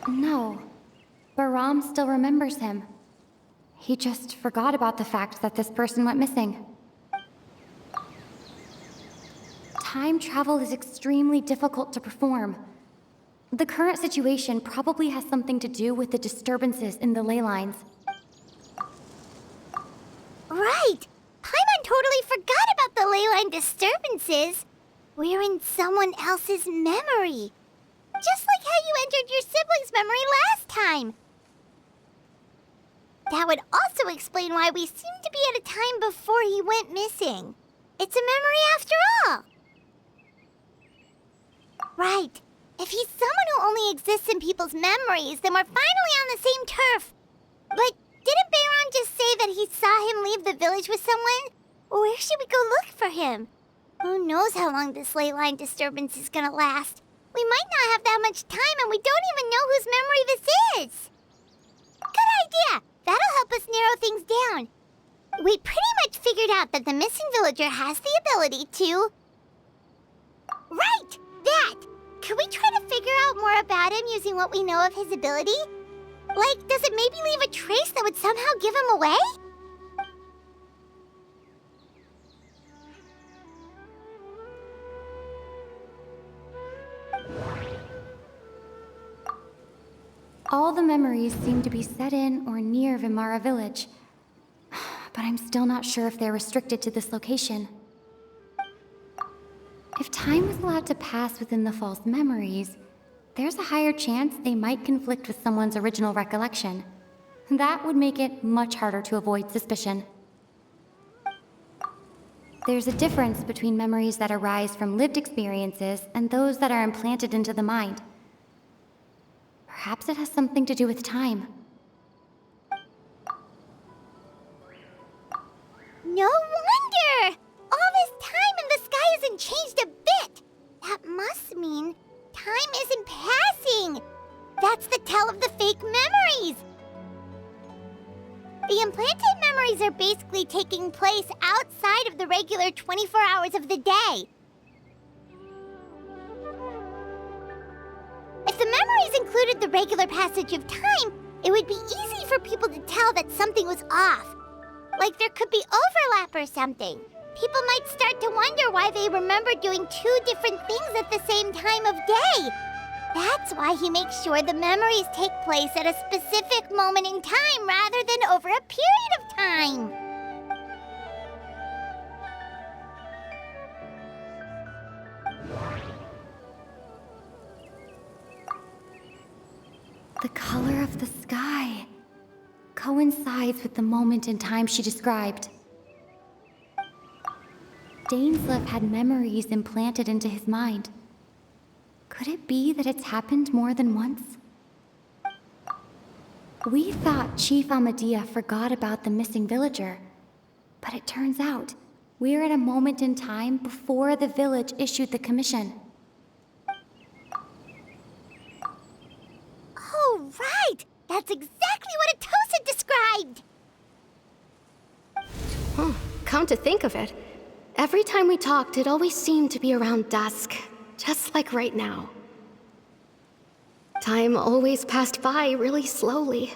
No, Bahram still remembers him. He just forgot about the fact that this person went missing. Time travel is extremely difficult to perform. The current situation probably has something to do with the disturbances in the ley lines. Right! Paimon totally forgot about the ley line disturbances. We're in someone else's memory. Just like how you entered your sibling's memory last time. That would also explain why we seem to be at a time before he went missing. It's a memory after all. Right. If he's someone who only exists in people's memories, then we're finally on the same turf. But didn't Bayron just say that he saw him leave the village with someone? Where should we go look for him? Who knows how long this ley line disturbance is gonna last? We might not have that much time, and we don't even know whose memory this is. Good idea! That'll help us narrow things down. We pretty much figured out that the missing villager has the ability to... Right! That! Could we try to figure out more about him using what we know of his ability? Like, does it maybe leave a trace that would somehow give him away? All the memories seem to be set in or near Vimara village. But I'm still not sure if they're restricted to this location. If time was allowed to pass within the false memories, there's a higher chance they might conflict with someone's original recollection. That would make it much harder to avoid suspicion. There's a difference between memories that arise from lived experiences and those that are implanted into the mind. Perhaps it has something to do with time. No wonder! All this time and the sky hasn't changed a bit! That must mean time isn't passing! That's the tell of the fake memories! The implanted memories are basically taking place outside of the regular 24 hours of the day. If the memories included the regular passage of time, it would be easy for people to tell that something was off. Like there could be overlap or something. People might start to wonder why they remember doing two different things at the same time of day. That's why he makes sure the memories take place at a specific moment in time rather than over a period of time. The color of the sky coincides with the moment in time she described. Dainslev had memories implanted into his mind. Could it be that it's happened more than once? We thought Chief Amadea forgot about the missing villager, but it turns out we're at a moment in time before the village issued the commission. Oh, right! That's exactly what Atosa described! Come to think of it, every time we talked, it always seemed to be around dusk, just like right now. Time always passed by really slowly.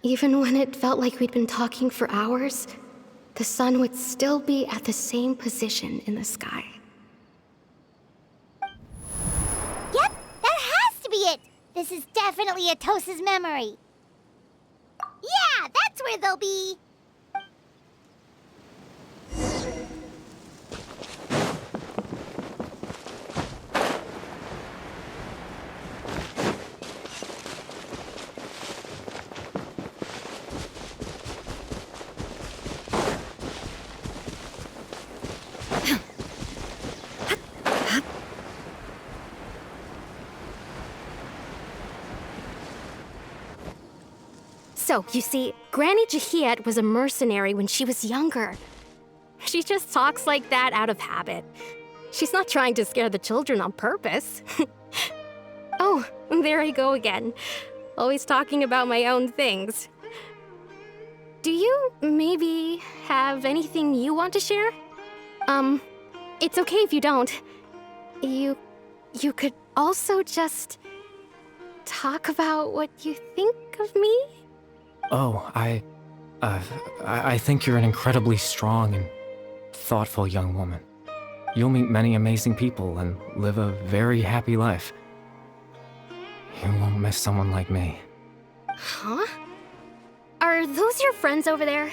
Even when it felt like we'd been talking for hours, the sun would still be at the same position in the sky. Yep, that has to be it! This is definitely Atosa's memory. Yeah, that's where they'll be! So, you see, Granny Jahiet was a mercenary when she was younger. She just talks like that out of habit. She's not trying to scare the children on purpose. Oh, there I go again. Always talking about my own things. Do you maybe have anything you want to share? It's okay if you don't. You could also just talk about what you think of me? Oh, I think you're an incredibly strong and thoughtful young woman. You'll meet many amazing people and live a very happy life. You won't miss someone like me. Huh? Are those your friends over there?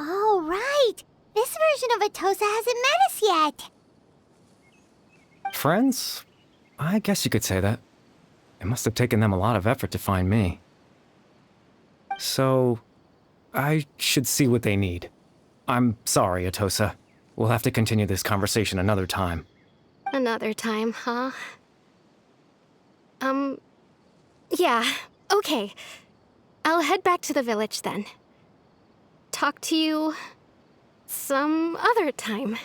Oh, right! This version of Atosa hasn't met us yet! Friends? I guess you could say that. It must have taken them a lot of effort to find me. So, I should see what they need. I'm sorry, Atosa. We'll have to continue this conversation another time. Another time, huh? Yeah, okay. I'll head back to the village then. Talk to you some other time.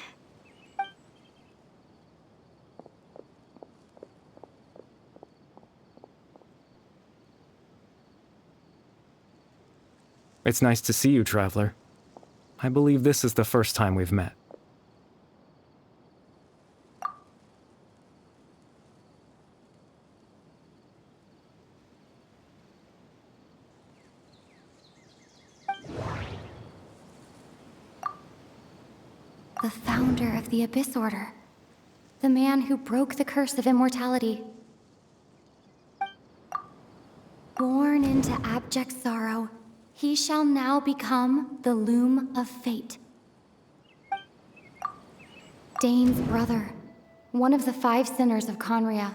It's nice to see you, Traveler. I believe this is the first time we've met. The founder of the Abyss Order. The man who broke the curse of immortality. Born into abject sorrow, he shall now become the Loom of Fate. Dane's brother, one of the 5 sinners of Conria,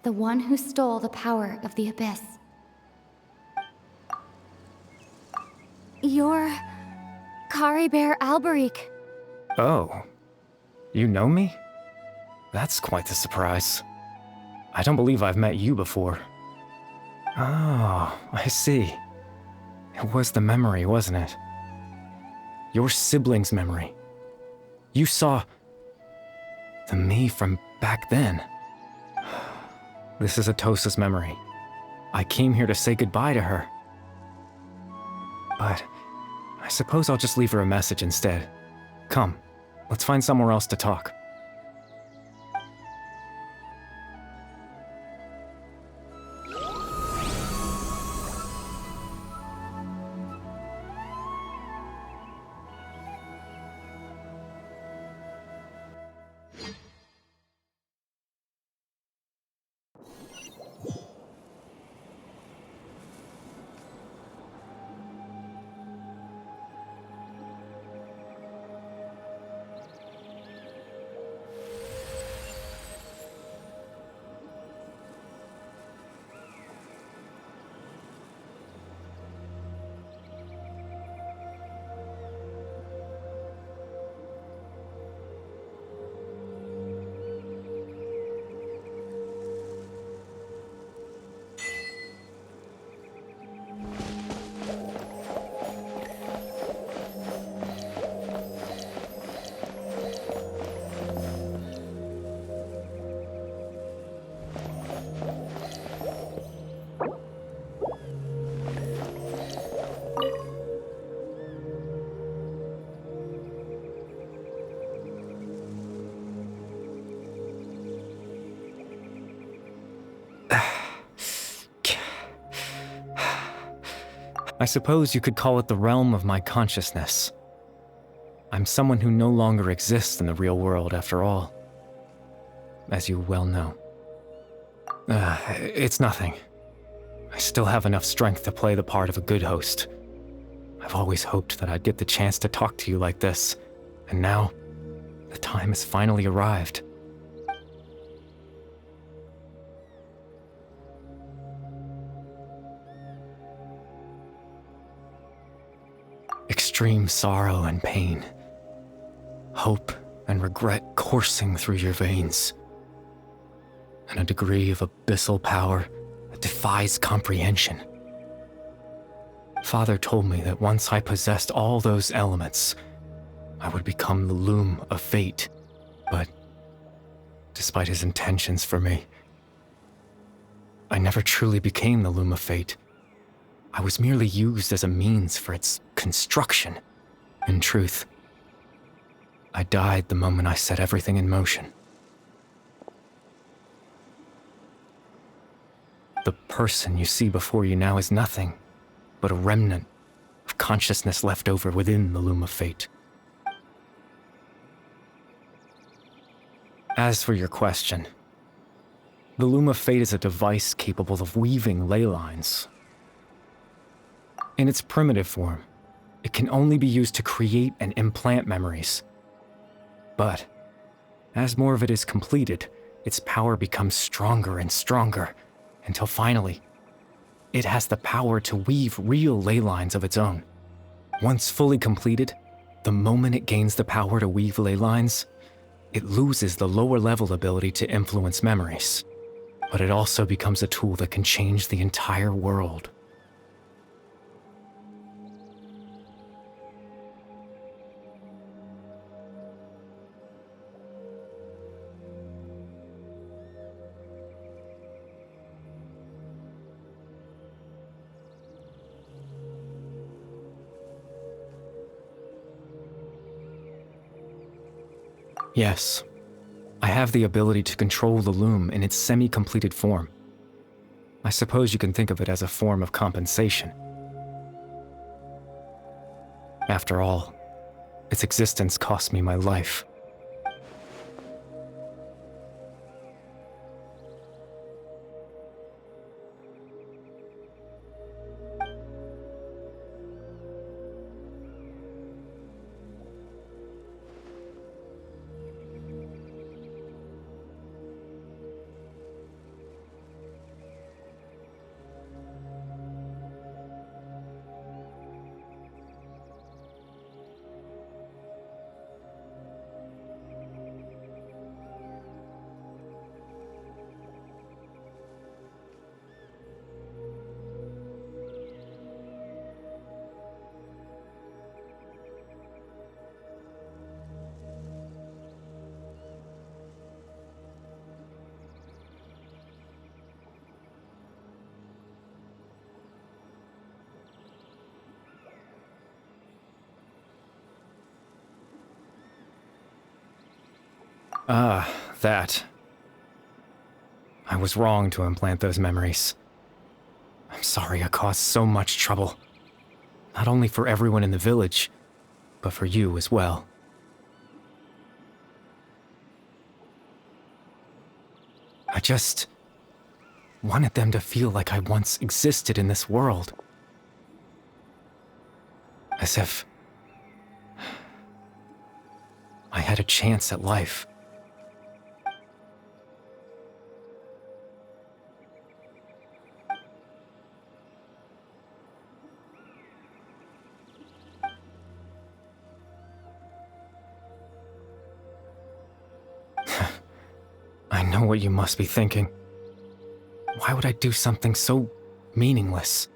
the one who stole the power of the Abyss. You're Caribert Alberic. Oh. You know me? That's quite the surprise. I don't believe I've met you before. Oh, I see. It was the memory, wasn't it? Your sibling's memory. You saw the me from back then. This is Atosa's memory. I came here to say goodbye to her. But I suppose I'll just leave her a message instead. Come, let's find somewhere else to talk. I suppose you could call it the realm of my consciousness. I'm someone who no longer exists in the real world after all, as you well know. It's nothing. I still have enough strength to play the part of a good host. I've always hoped that I'd get the chance to talk to you like this, and now, the time has finally arrived. Extreme sorrow and pain, hope and regret coursing through your veins, and a degree of abyssal power that defies comprehension. Father told me that once I possessed all those elements, I would become the Loom of Fate, but despite his intentions for me, I never truly became the Loom of Fate. I was merely used as a means for its construction. In truth, I died the moment I set everything in motion. The person you see before you now is nothing but a remnant of consciousness left over within the Loom of Fate. As for your question, the Loom of Fate is a device capable of weaving ley lines. In its primitive form, It can only be used to create and implant memories. But as more of it is completed, its power becomes stronger and stronger, until finally, it has the power to weave real ley lines of its own. Once fully completed, the moment it gains the power to weave ley lines, it loses the lower level ability to influence memories. But it also becomes a tool that can change the entire world. Yes, I have the ability to control the loom in its semi-completed form. I suppose you can think of it as a form of compensation. After all, its existence cost me my life. Ah, that. I was wrong to implant those memories. I'm sorry I caused so much trouble. Not only for everyone in the village, but for you as well. I just wanted them to feel like I once existed in this world. As if I had a chance at life. I know what you must be thinking. Why would I do something so meaningless?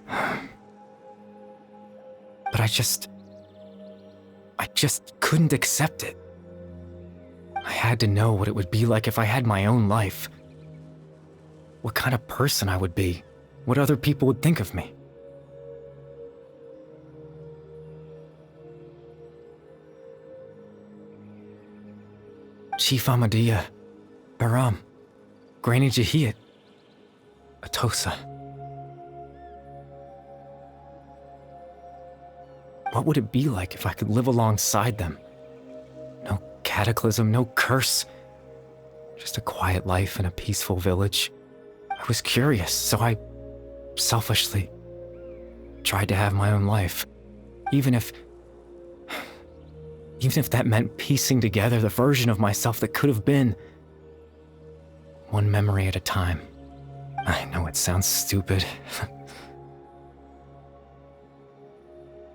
But I just couldn't accept it. I had to know what it would be like if I had my own life. What kind of person I would be. What other people would think of me. Chief Ahmadiyya, Baram, Granny Jahiyat, Atosa. What would it be like if I could live alongside them? No cataclysm, no curse. Just a quiet life in a peaceful village. I was curious, so I selfishly tried to have my own life. Even if that meant piecing together the version of myself that could have been. One memory at a time. I know it sounds stupid.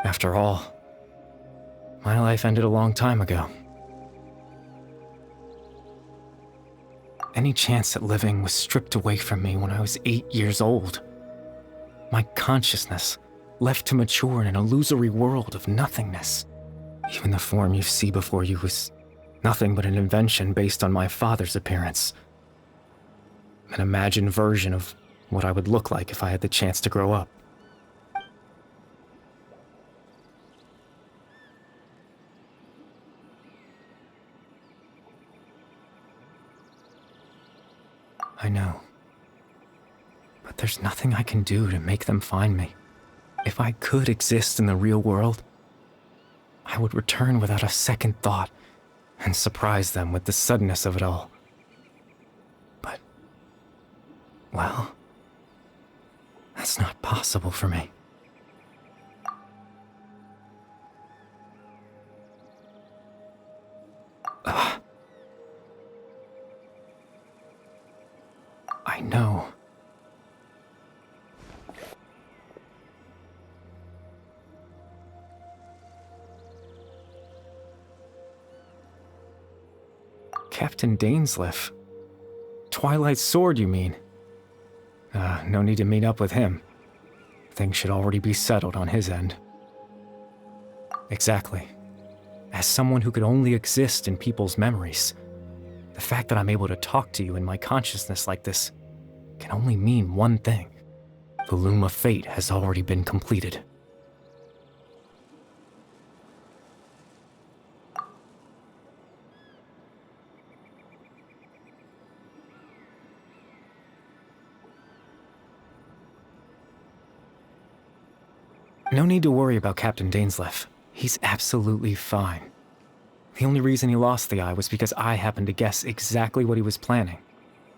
After all, my life ended a long time ago. Any chance at living was stripped away from me when I was 8 years old. My consciousness left to mature in an illusory world of nothingness. Even the form you see before you was nothing but an invention based on my father's appearance. An imagined version of what I would look like if I had the chance to grow up. I know. But there's nothing I can do to make them find me. If I could exist in the real world, I would return without a second thought and surprise them with the suddenness of it all. But, well, That's not possible for me. I know. Captain Dainsleif. Twilight Sword, you mean? No need to meet up with him. Things should already be settled on his end. Exactly. As someone who could only exist in people's memories, the fact that I'm able to talk to you in my consciousness like this can only mean one thing. The Loom of Fate has already been completed. No need to worry about Captain Dainsleif. He's absolutely fine. The only reason he lost the eye was because I happened to guess exactly what he was planning.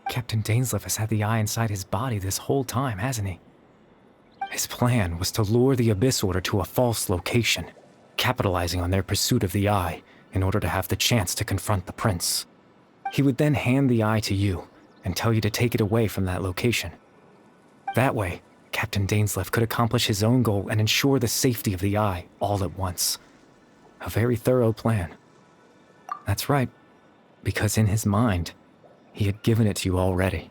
Captain Dainsleif has had the eye inside his body this whole time, hasn't he? His plan was to lure the Abyss Order to a false location, capitalizing on their pursuit of the eye in order to have the chance to confront the prince. He would then hand the eye to you and tell you to take it away from that location. That way, Captain Dainsleif could accomplish his own goal and ensure the safety of the eye all at once. A very thorough plan. That's right, because in his mind, he had given it to you already.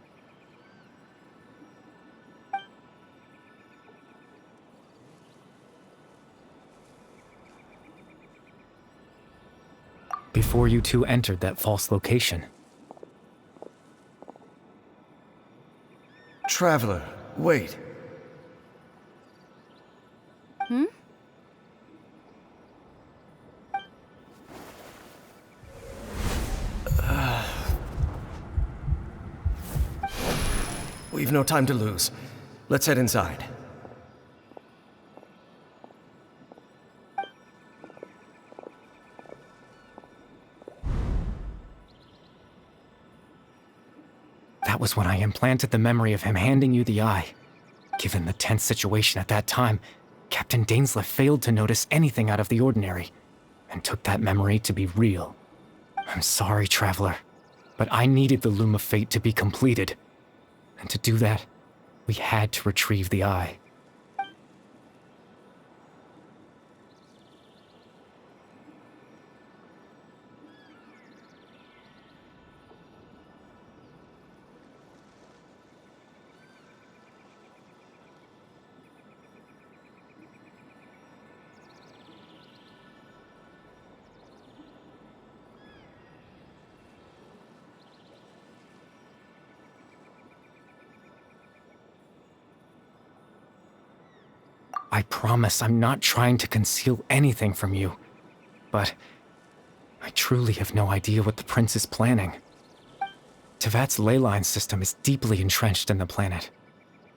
Before you two entered that false location. Traveler, wait. We've no time to lose. Let's head inside. That was when I implanted the memory of him handing you the eye. Given the tense situation at that time, Captain Dainsleif failed to notice anything out of the ordinary, and took that memory to be real. I'm sorry, Traveler, but I needed the Loom of Fate to be completed. And to do that, we had to retrieve the eye. I promise I'm not trying to conceal anything from you, but I truly have no idea what the prince is planning. Tevat's ley line system is deeply entrenched in the planet.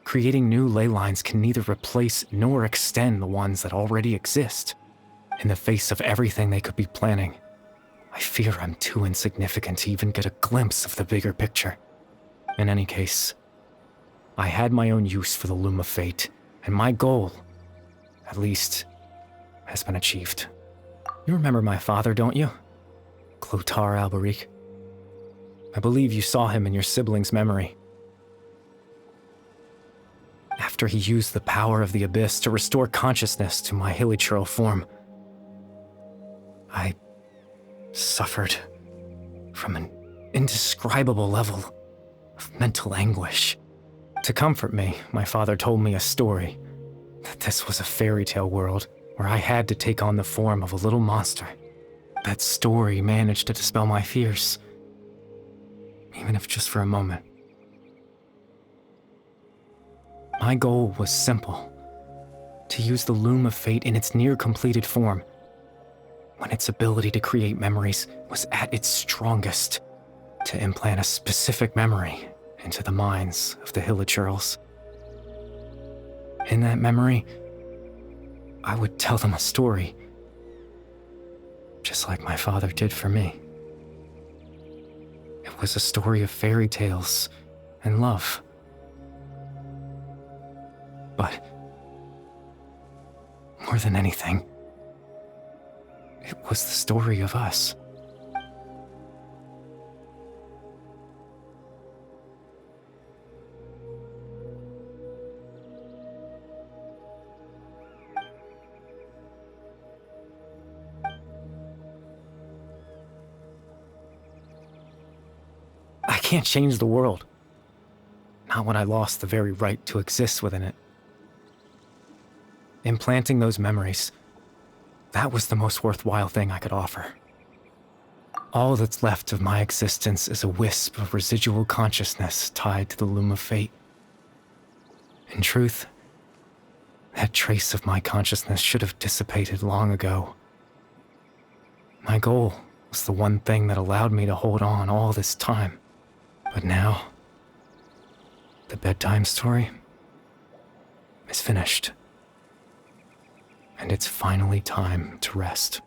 Creating new ley lines can neither replace nor extend the ones that already exist. In the face of everything they could be planning, I fear I'm too insignificant to even get a glimpse of the bigger picture. In any case, I had my own use for the Loom of Fate, and my goal, at least, has been achieved. You remember my father, don't you? Clotar Alberic. I believe you saw him in your sibling's memory. After he used the power of the Abyss to restore consciousness to my hilichurl form, I suffered from an indescribable level of mental anguish. To comfort me, my father told me a story, that this was a fairy tale world where I had to take on the form of a little monster. That story managed to dispel my fears, even if just for a moment. My goal was simple, to use the Loom of Fate in its near-completed form, when its ability to create memories was at its strongest, to implant a specific memory into the minds of the hilichurls. In that memory, I would tell them a story, just like my father did for me. It was a story of fairy tales and love. but more than anything, it was the story of us. I can't change the world. Not when I lost the very right to exist within it. Implanting those memories, that was the most worthwhile thing I could offer. All that's left of my existence is a wisp of residual consciousness tied to the loom of fate. In truth, that trace of my consciousness should have dissipated long ago. My goal was the one thing that allowed me to hold on all this time. But now, the bedtime story is finished. And it's finally time to rest.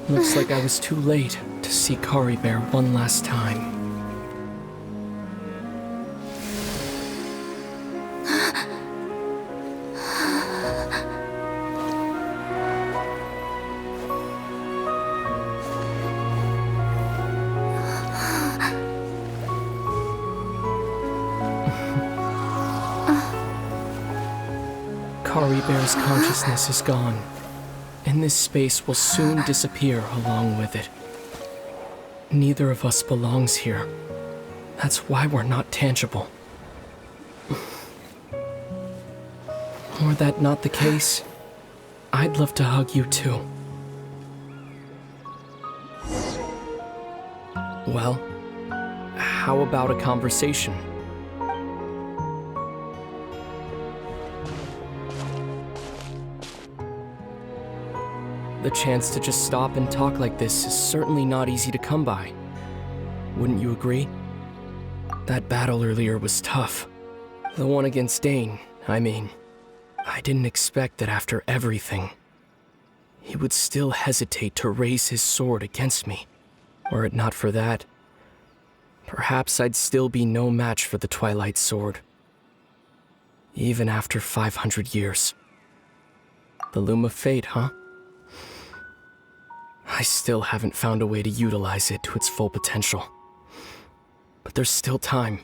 Looks like I was too late to see Kari Bear one last time. Kari Bear's consciousness is gone, and this space will soon disappear along with it. Neither of us belongs here. That's why we're not tangible. Were that not the case, I'd love to hug you too. Well, how about a conversation? The chance to just stop and talk like this is certainly not easy to come by. Wouldn't you agree? That battle earlier was tough. The one against Dane, I mean. I didn't expect that after everything, he would still hesitate to raise his sword against me. Were it not for that, perhaps I'd still be no match for the Twilight Sword. Even after 500 years. The Loom of Fate, huh? I still haven't found a way to utilize it to its full potential. But there's still time.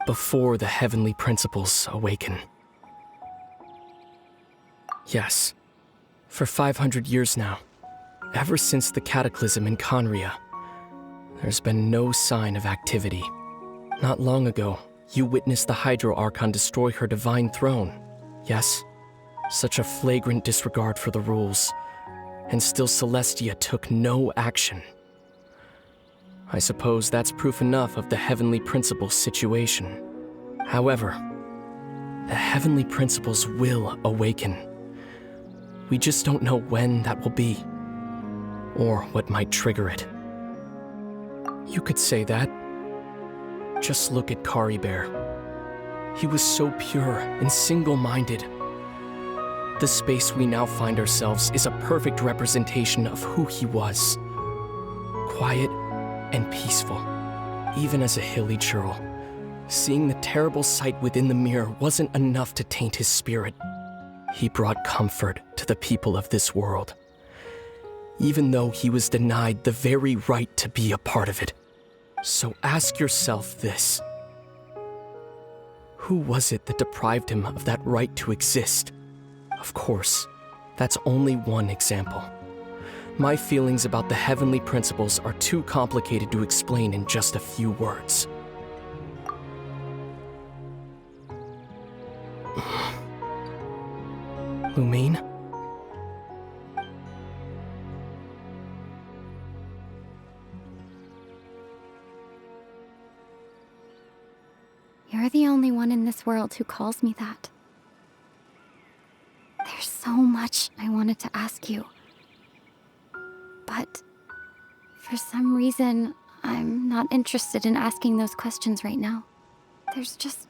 Before the heavenly principles awaken. Yes, for 500 years now, ever since the cataclysm in Conria, there's been no sign of activity. Not long ago, you witnessed the Hydro Archon destroy her divine throne. Yes, such a flagrant disregard for the rules. And still Celestia took no action. I suppose that's proof enough of the Heavenly Principles situation. However, the Heavenly Principles will awaken. We just don't know when that will be, or what might trigger it. You could say that. Just look at Kari Bear. He was so pure and single-minded. The space we now find ourselves is a perfect representation of who he was. Quiet and peaceful, even as a hilly churl. Seeing the terrible sight within the mirror wasn't enough to taint his spirit. He brought comfort to the people of this world, even though he was denied the very right to be a part of it. So ask yourself this. Who was it that deprived him of that right to exist? Of course, that's only one example. My feelings about the heavenly principles are too complicated to explain in just a few words. Lumine? You're the only one in this world who calls me that. There's so much I wanted to ask you. But for some reason, I'm not interested in asking those questions right now. There's just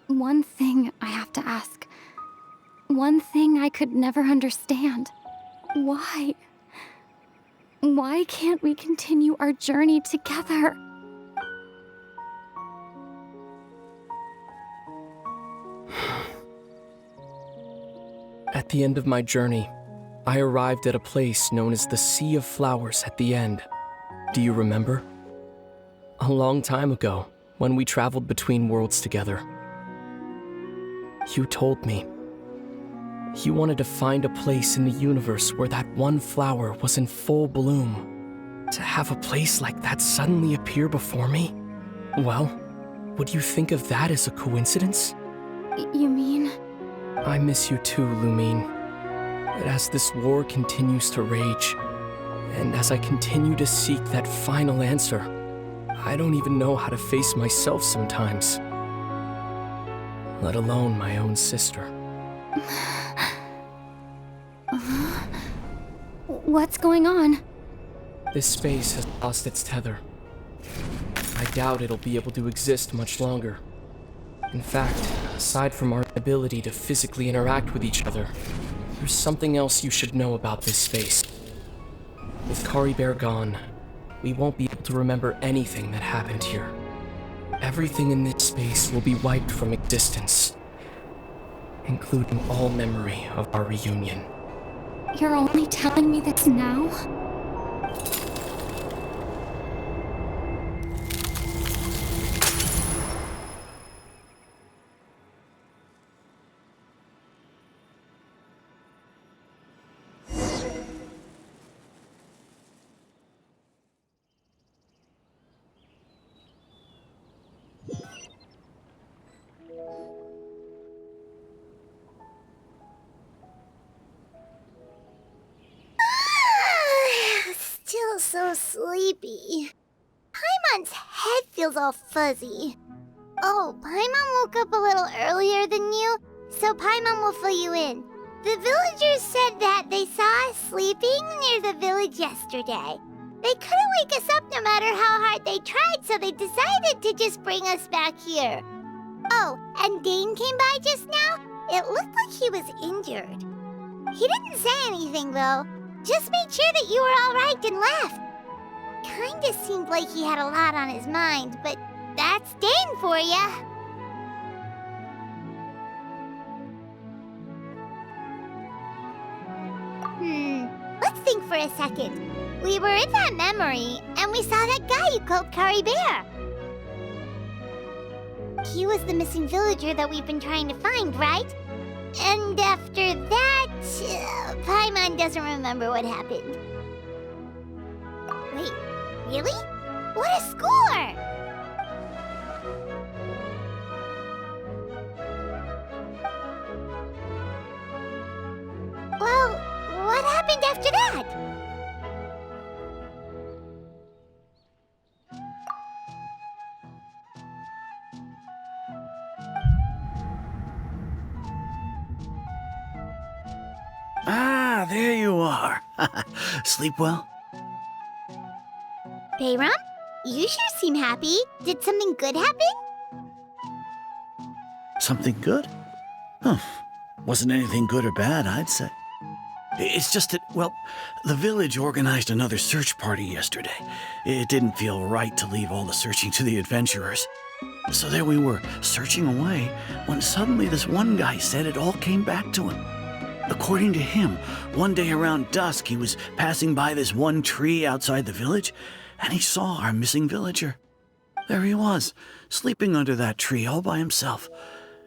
one thing I have to ask. One thing I could never understand. Why? Why can't we continue our journey together? At the end of my journey, I arrived at a place known as the Sea of Flowers at the end. Do you remember? A long time ago, when we traveled between worlds together. You told me. You wanted to find a place in the universe where that one flower was in full bloom. To have a place like that suddenly appear before me? Well, would you think of that as a coincidence? You mean? I miss you too, Lumine. But as this war continues to rage, and as I continue to seek that final answer, I don't even know how to face myself sometimes. Let alone my own sister. What's going on? This space has lost its tether. I doubt it'll be able to exist much longer. In fact, aside from our ability to physically interact with each other, there's something else you should know about this space. With Kari Bear gone, we won't be able to remember anything that happened here. Everything in this space will be wiped from existence, including all memory of our reunion. You're only telling me this now? Still so sleepy. Paimon's head feels all fuzzy. Oh, Paimon woke up a little earlier than you, so Paimon will fill you in. The villagers said that they saw us sleeping near the village yesterday. They couldn't wake us up no matter how hard they tried, so they decided to just bring us back here. Oh, and Dane came by just now. It looked like he was injured. He didn't say anything, though. Just made sure that you were all right and left. Kinda seemed like he had a lot on his mind, but that's Dane for ya. Let's think for a second. We were in that memory, and we saw that guy you called Kari Bear. He was the missing villager that we've been trying to find, right? And after that, Paimon doesn't remember what happened. Wait, really? What a score! Well, what happened after that? Ah, there you are. Sleep well? Bayram, you sure seem happy. Did something good happen? Something good? Huh. Wasn't anything good or bad, I'd say. It's just that, well, the village organized another search party yesterday. It didn't feel right to leave all the searching to the adventurers. So there we were, searching away, when suddenly this one guy said it all came back to him. According to him, one day around dusk, he was passing by this one tree outside the village, and he saw our missing villager. There he was, sleeping under that tree all by himself.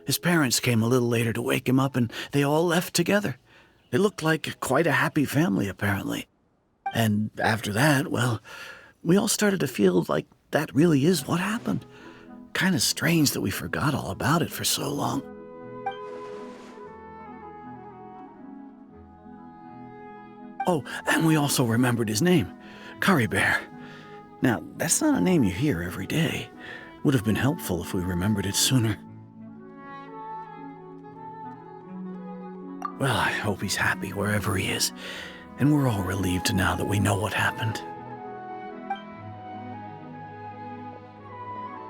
His parents came a little later to wake him up, and they all left together. It looked like quite a happy family, apparently. And after that, well, we all started to feel like that really is what happened. Kind of strange that we forgot all about it for so long. Oh, and we also remembered his name, Curry Bear. Now, that's not a name you hear every day. Would have been helpful if we remembered it sooner. Well, I hope he's happy wherever he is, and we're all relieved now that we know what happened.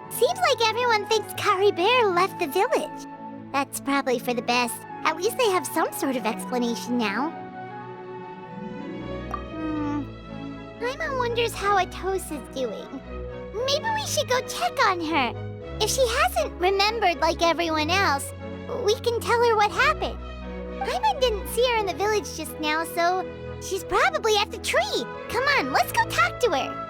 Seems like everyone thinks Curry Bear left the village. That's probably for the best. At least they have some sort of explanation now. Paimon wonders how Atosa's doing. Maybe we should go check on her. If she hasn't remembered like everyone else, we can tell her what happened. Paimon didn't see her in the village just now, so she's probably at the tree. Come on, let's go talk to her.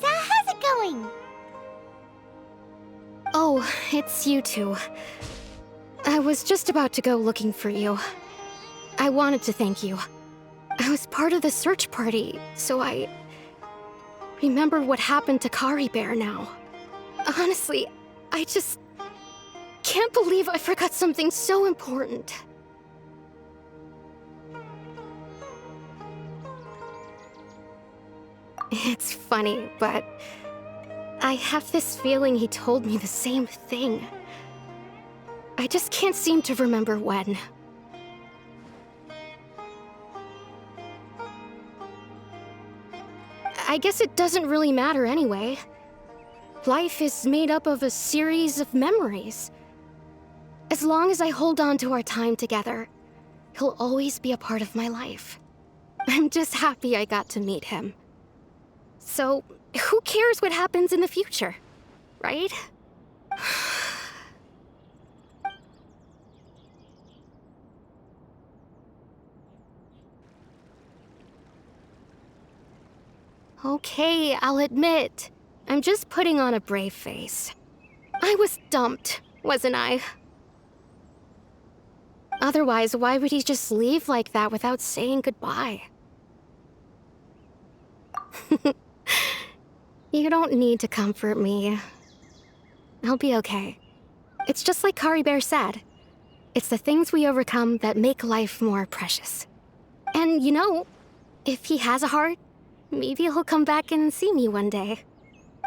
How's it going? Oh, it's you two. I was just about to go looking for you. I wanted to thank you. I was part of the search party, so I remember what happened to Curry Bear now. Honestly, I just can't believe I forgot something so important. It's funny, but I have this feeling he told me the same thing. I just can't seem to remember when. I guess it doesn't really matter anyway. Life is made up of a series of memories. As long as I hold on to our time together, he'll always be a part of my life. I'm just happy I got to meet him. So, who cares what happens in the future, right? Okay, I'll admit, I'm just putting on a brave face. I was dumped, wasn't I? Otherwise, why would he just leave like that without saying goodbye? You don't need to comfort me. I'll be okay. It's just like Curry Bear said. It's the things we overcome that make life more precious. And you know, if he has a heart, maybe he'll come back and see me one day.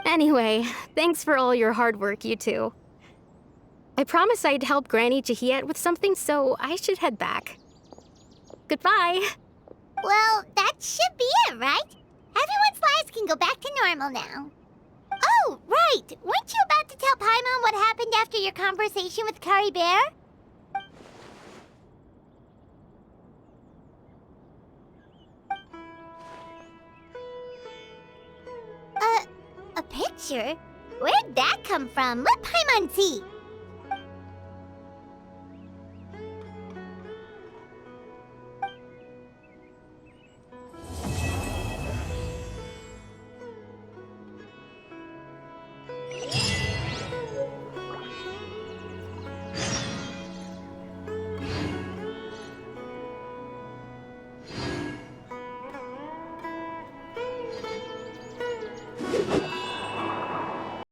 Anyway, thanks for all your hard work, you two. I promised I'd help Granny Jahiet with something, so I should head back. Goodbye. Well, that should be it, right? Everyone's lives can go back to normal now. Oh, right! Weren't you about to tell Paimon what happened after your conversation with Curry Bear? A picture? Where'd that come from? Let Paimon see.